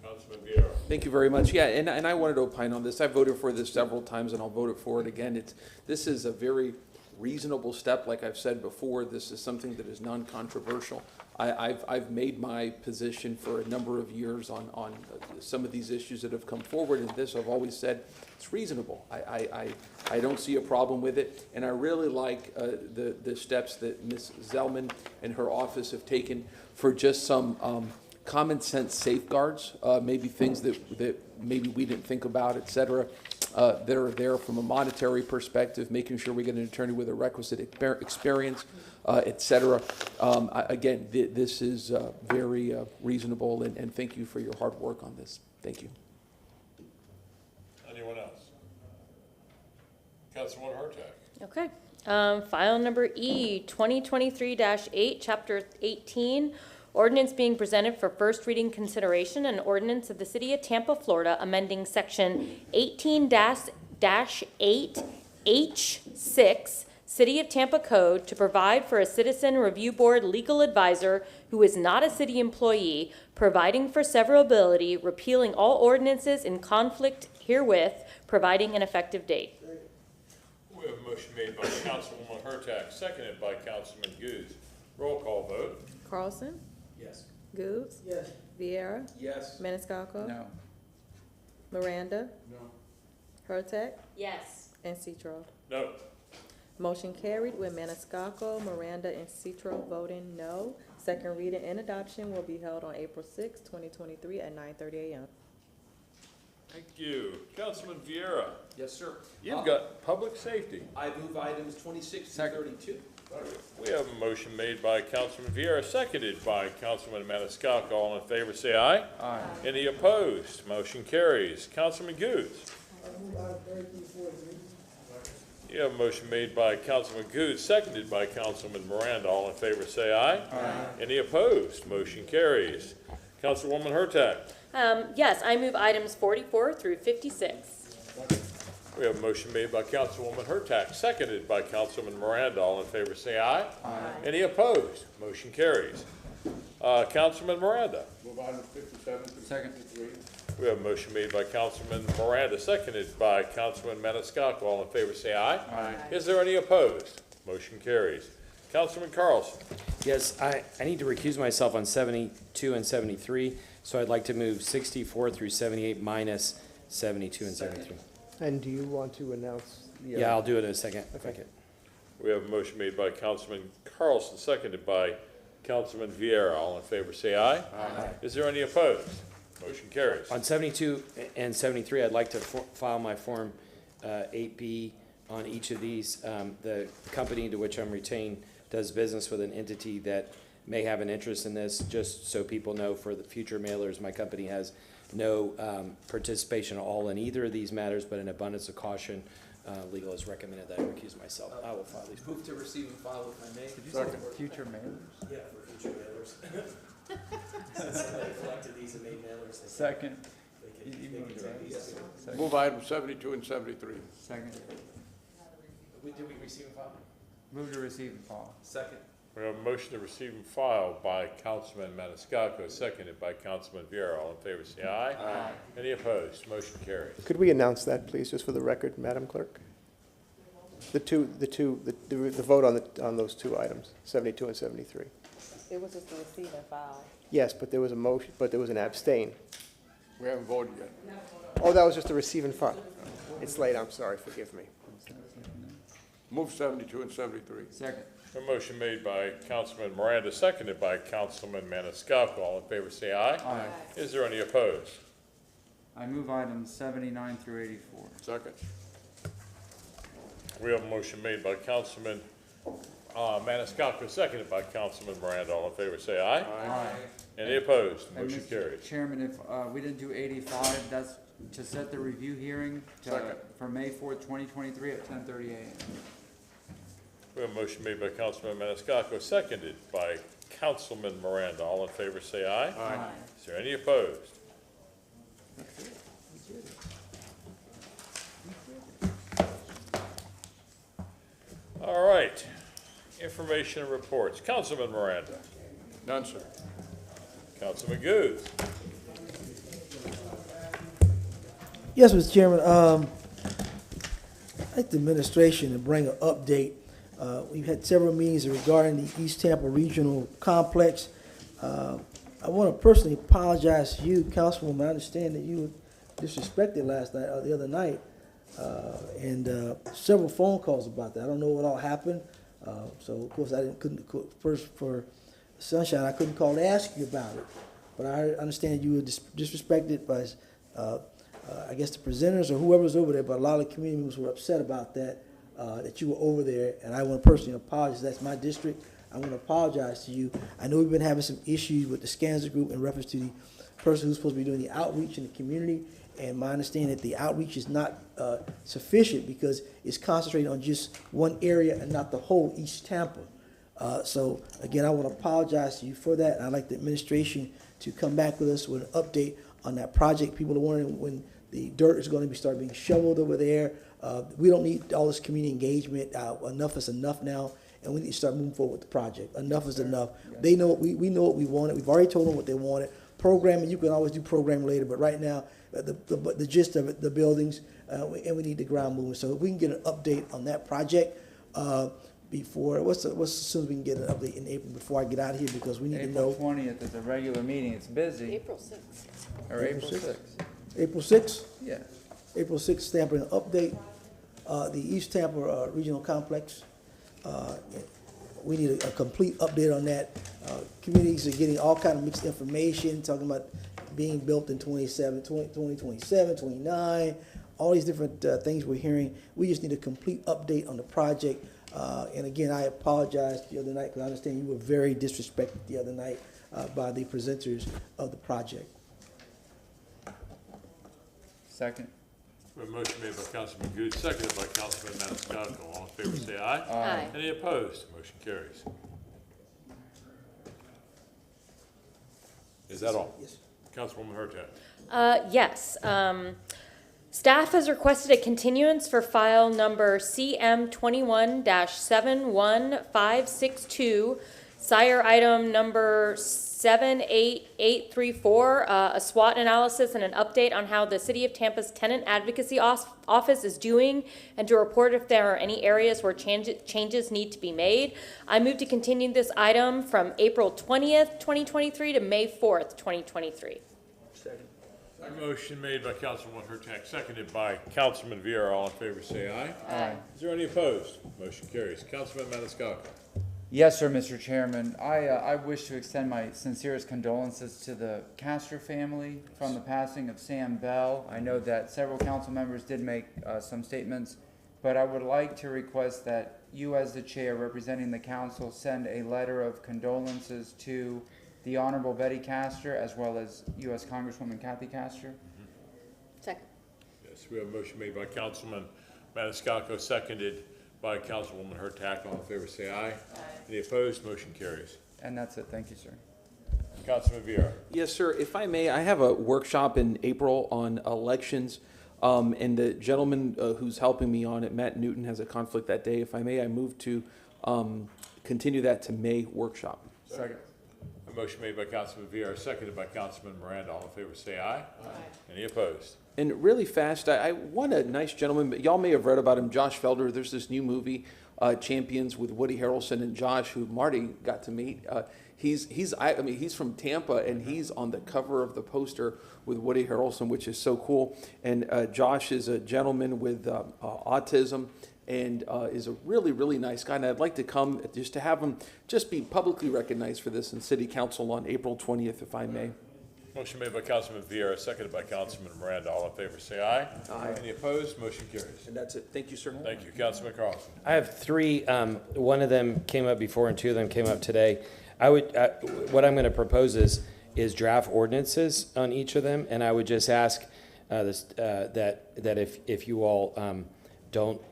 Councilman Vieira. Thank you very much. Yeah, and I wanted to opine on this. I voted for this several times, and I'll vote for it again. This is a very reasonable step. Like I've said before, this is something that is non-controversial. I've made my position for a number of years on some of these issues that have come forward, and this I've always said it's reasonable. I don't see a problem with it, and I really like the steps that Ms. Zellman and her office have taken for just some common sense safeguards, maybe things that maybe we didn't think about, et cetera, that are there from a monetary perspective, making sure we get an attorney with a requisite experience, et cetera. Again, this is very reasonable, and thank you for your hard work on this. Thank you. Anyone else? Councilwoman Hurtak. Okay. File number E, 2023-8, Chapter 18, ordinance being presented for first reading consideration, an ordinance of the City of Tampa, Florida, amending Section 18-8H6 City of Tampa Code to provide for a citizen review board legal advisor who is not a city employee, providing for severability, repealing all ordinances in conflict herewith, providing an effective date. We have a motion made by Councilwoman Hurtak, seconded by Councilman Goode. Roll call vote. Carlson? Yes. Goods? Yes. Viera? Yes. Maniscalco? No. Miranda? No. Hurtak? Yes. And Citro. No. Motion carried with Maniscalco, Miranda, and Citro voting no. Second reading and adoption will be held on April 6, 2023 at 9:30 a.m. Thank you. Councilman Vieira, Yes, sir. you've got public safety. I move items 26 to 32. We have a motion made by Councilman Vieira, seconded by Councilman Maniscalco. All in favor, say aye. Aye. Any opposed? Motion carries. Councilman Goode. You have a motion made by Councilman Goode, seconded by Councilman Miranda. All in favor, say aye. Aye. Any opposed? Motion carries. Councilwoman Hurtak. Yes, I move items 44 through 56. We have a motion made by Councilwoman Hurtak, seconded by Councilman Miranda. All in favor, say aye. Aye. Any opposed? Motion carries. Councilman Miranda. Move items 57 through Second. 53. We have a motion made by Councilman Miranda, seconded by Councilman Maniscalco. All in favor, say aye. Aye. Is there any opposed? Motion carries. Councilman Carlson. Yes, I need to recuse myself on 72 and 73, so I'd like to move 64 through 78 minus 72 and 73. And do you want to announce? Yeah, I'll do it in a second, if I could. We have a motion made by Councilman Carlson, seconded by Councilman Vieira. All in favor, say aye. Aye. Is there any opposed? Motion carries. On 72 and 73, I'd like to file my Form 8B on each of these. The company to which I'm retained does business with an entity that may have an interest in this, just so people know for the future mailers, my company has no participation at all in either of these matters, but in abundance of caution, legal has recommended that I recuse myself. I will file these. Move to receive and file if I may. Did you say future mailers? Yeah, for future mailers. Since somebody collected these and made mailers. Second. They You can moved it, right? yes. Second. Move items 72 and 73. Second. Did we receive and file? Move to receive and file. Second. We have a motion to receive and file by Councilman Maniscalco, seconded by Councilman Vieira. All in favor, say aye. Aye. Any opposed? Motion carries. Could we announce that, please, just for the record, Madam Clerk? The vote on those two items, 72 and 73. It was just a receive and file. Yes, but there was a motion, but there was an abstain. We haven't voted yet. Oh, that was just a receive and file. It's late, I'm sorry, forgive me. Move 72 and 73. Second. A motion made by Councilman Miranda, seconded by Councilman Maniscalco. All in favor, say aye. Aye. Is there any opposed? I move items 79 through 84. Second. We have a motion made by Councilman Maniscalco, seconded by Councilman Miranda. All in favor, say aye. Aye. Any opposed? And Motion Mr. carries. Chairman, if we didn't do 85, that's to set the review hearing for May 4th, 2023 at 10:30 a.m. We have a motion made by Councilman Maniscalco, seconded by Councilman Miranda. All in favor, say aye. Aye. Is there any opposed? All right. Information and reports. Councilman Miranda. None, sir. Councilman Goode. Yes, Mr. Chairman. I'd like the administration to bring an update. We've had several meetings regarding the East Tampa Regional Complex. I want to personally apologize to you, Councilwoman. I understand that you were disrespected last night or the other night, and several phone calls about that. I don't know what all happened. So of course first for Sunshine, I couldn't call to ask you about it. But I understand you were disrespected by, I guess, the presenters or whoever was over there, but a lot of community members were upset about that, that you were over there, and I want to personally apologize. That's my district. I want to apologize to you. I know we've been having some issues with the Skanser group in reference to the person who's supposed to be doing the outreach in the community, and my understanding that the outreach is not sufficient because it's concentrated on just one area and not the whole East Tampa. So again, I want to apologize to you for that. And I'd like the administration to come back with us with an update on that project. People are wondering when the dirt is going to start being shoveled over there. We don't need all this community engagement. Enough is enough now, and we need to start moving forward with the project. Enough is enough. They know we know what we wanted. We've already told them what they wanted. Programming, you can always do programming later, but right now, the gist of it, the buildings, and we need the ground moving. So if we can get an update on that project before, what's as soon as we can get an update in April before I get out of here, because we need to know. April 20th is a regular meeting. It's busy. April 6th. Or April 6th. April 6th? Yeah. April 6th, Tampa, an update, the East Tampa Regional Complex. We need a complete update on that. Communities are getting all kind of mixed information, talking about being built in 2027, 29, all these different things we're hearing. We just need a complete update on the project. And again, I apologize the other night because I understand you were very disrespected the other night by the presenters of the project. Second. A motion made by Councilman Good, seconded by Councilman Maniscalco. All in favor, say aye. Aye. Any opposed? Motion carries. Is that all? Yes. Councilwoman Hurtak. Yes. Staff has requested a continuance for file number CM 21-71562, sire item number 78834, a SWOT analysis and an update on how the City of Tampa's Tenant Advocacy Office is doing, and to report if there are any areas where changes need to be made. I move to continue this item from April 20th, 2023 to May 4th, 2023. A motion made by Councilwoman Hurtak, seconded by Councilman Vieira. All in favor, say aye. Aye. Is there any opposed? Motion carries. Councilman Maniscalco. Yes, sir, Mr. Chairman. I wish to extend my sincerest condolences to the Castro family from the passing of Sam Bell. I know that several council members did make some statements, but I would like to request that you, as the chair representing the council, send a letter of condolences to the Honorable Betty Castor, as well as U.S. Congresswoman Kathy Castor. Second. Yes, we have a motion made by Councilman Maniscalco, seconded by Councilwoman Hurtak. All in favor, say aye. Aye. Any opposed? Motion carries. And that's it. Thank you, sir. Councilman Vieira. Yes, sir. If I may, I have a workshop in April on elections, and the gentleman who's helping me on it, Matt Newton, has a conflict that day. If I may, I move to continue that to May workshop. Second. A motion made by Councilman Vieira, seconded by Councilman Miranda. All in favor, say aye. Aye. Any opposed? And really fast, I want a nice gentleman, but y'all may have read about him, Josh Felder. There's this new movie, Champions, with Woody Harrelson and Josh, who Marty got to meet. He's from Tampa, and he's on the cover of the poster with Woody Harrelson, which is so cool. And Josh is a gentleman with autism, and is a really, really nice guy. And I'd like to come just to have him just be publicly recognized for this in City Council on April 20th, if I may. Motion made by Councilman Vieira, seconded by Councilman Miranda. All in favor, say aye. Aye. Any opposed? Motion carries. And that's it. Thank you, sir. Thank you. Councilman Carlson. I have three. One of them came up before, and two of them came up today. What I'm going to propose is draft ordinances on each of them, and I would just ask that if you all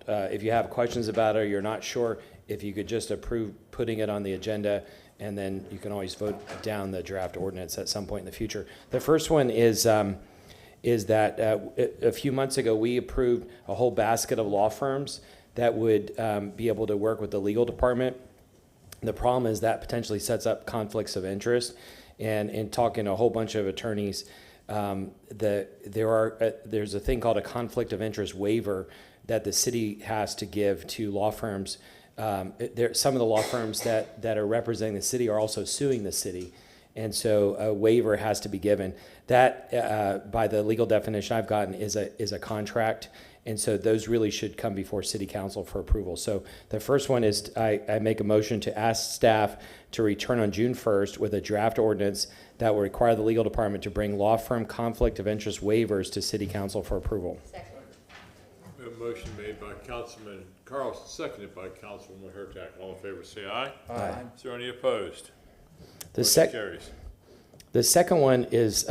if you have questions about it or you're not sure, if you could just approve putting it on the agenda, and then you can always vote down the draft ordinance at some point in the future. The first one is that a few months ago we approved a whole basket of law firms that would be able to work with the legal department. The problem is that potentially sets up conflicts of interest, and in talking to a whole bunch of attorneys, there's a thing called a conflict of interest waiver that the city has to give to law firms. Some of the law firms that are representing the city are also suing the city. And so a waiver has to be given. That, by the legal definition I've gotten, is a contract. And so those really should come before city council for approval. So the first one is I make a motion to ask staff to return on June 1st with a draft ordinance that will require the legal department to bring law firm conflict of interest waivers to city council for approval. We have a motion made by Councilman Carlson, seconded by Councilwoman Hurtak. All in favor, say aye. Aye. Is there any opposed? The Motion carries. The second one is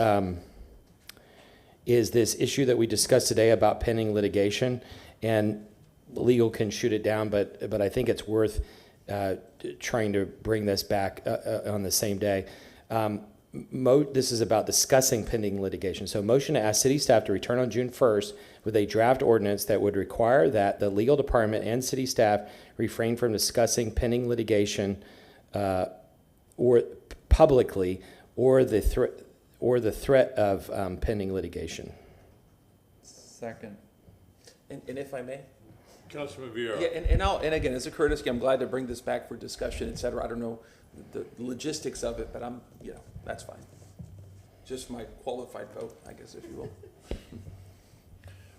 this issue that we discussed today about pending litigation, and legal can shoot it down, but I think it's worth trying to bring this back on the same day. This is about discussing pending litigation. So motion to ask city staff to return on June 1st with a draft ordinance that would require that the legal department and city staff refrain from discussing pending litigation or publicly or the threat of pending litigation. Second. And if I may? Councilman Vieira. Yeah, and again, as a courtesy, I'm glad to bring this back for discussion, et cetera. I don't know the logistics of it, but that's fine. Just my qualified vote, I guess, if you will.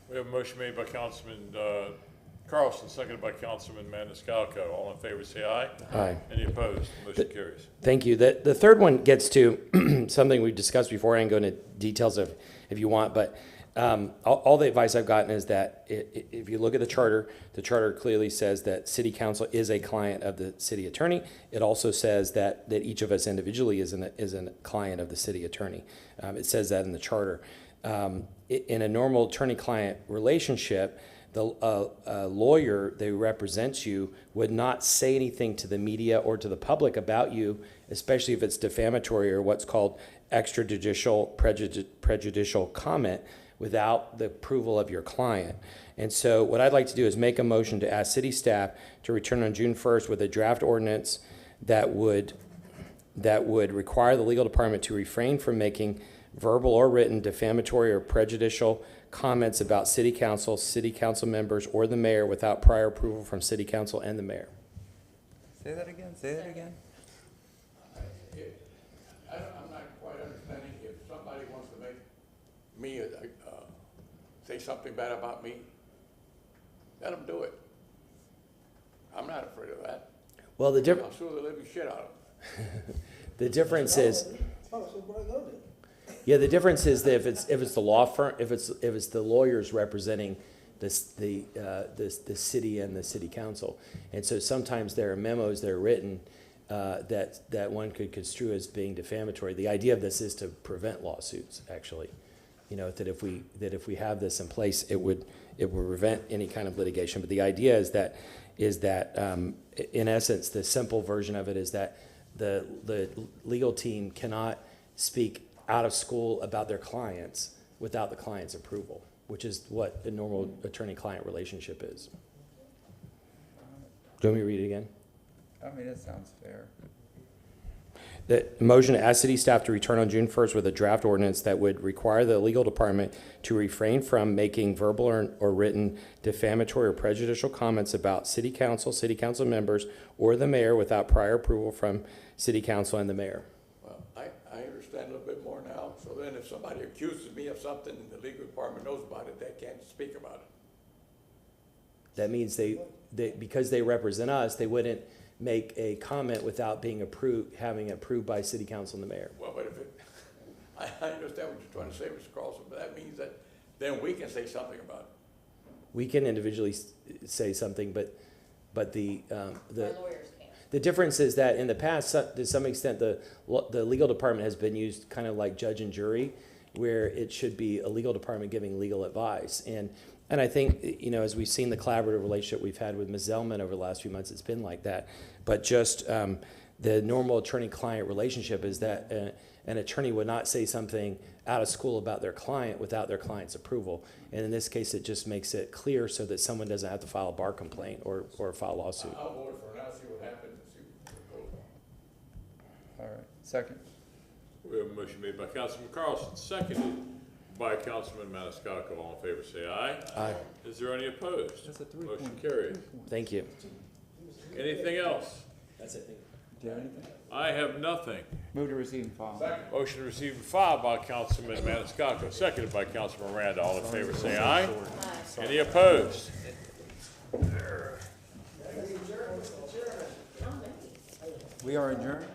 We have a motion made by Councilman Carlson, seconded by Councilman Maniscalco. All in favor, say aye. Aye. Any opposed? Motion carries. Thank you. The third one gets to something we've discussed before. I can go into details of if you want, but all the advice I've gotten is that if you look at the charter clearly says that city council is a client of the city attorney. It also says that each of us individually is a client of the city attorney. It says that in the charter. In a normal attorney-client relationship, the lawyer that represents you would not say anything to the media or to the public about you, especially if it's defamatory or what's called extrajudicial prejudicial comment, without the approval of your client. And so what I'd like to do is make a motion to ask city staff to return on June 1st with a draft ordinance that would require the legal department to refrain from making verbal or written defamatory or prejudicial comments about city council members, or the mayor without prior approval from city council and the mayor. Say that again, I'm not quite understanding if somebody wants to make me, say something bad about me, let them do it. I'm not afraid of that. Well, I'll sue the living shit out of them. The difference is, the difference is that if it's the law firm, if it's the lawyers representing the city and the city council, and so sometimes there are memos that are written that one could construe as being defamatory. The idea of this is to prevent lawsuits, actually. That if we have this in place, it would prevent any kind of litigation. But the idea is that in essence, the simple version of it is that the legal team cannot speak out of school about their clients without the client's approval, which is what a normal attorney-client relationship is. Do you want me to read it again? I mean, it sounds fair. The motion to ask city staff to return on June 1st with a draft ordinance that would require the legal department to refrain from making verbal or written defamatory or prejudicial comments about city council members, or the mayor without prior approval from city council and the mayor. Well, I understand a little bit more now, so then if somebody accuses me of something and the legal department knows about it, they can't speak about it. That means they because they represent us, they wouldn't make a comment without being having approved by city council and the mayor. Well, but I understand what you're trying to say, Mr. Carlson, but that means that then we can say something about it. We can individually say something, but the lawyers can't. The difference is that in the past, to some extent, the legal department has been used kind of like judge and jury, where it should be a legal department giving legal advice. And I think, as we've seen the collaborative relationship we've had with Ms. Zellman over the last few months, it's been like that. But just the normal attorney-client relationship is that an attorney would not say something out of school about their client without their client's approval. And in this case, it just makes it clear so that someone doesn't have to file a bar complaint or file a lawsuit. I'll vote for it, I'll see what happens and see what goes on. All right, second. We have a motion made by Councilman Carlson, seconded by Councilman Maniscalco. All in favor, say aye. Aye. Is there any opposed? Motion carried. Thank you. Anything else? That's it. Do you have anything? I have nothing. Move to receive and file. Motion to receive and file by Councilman Maniscalco, seconded by Councilman Miranda. All in favor, say aye. Any opposed? We are adjourned.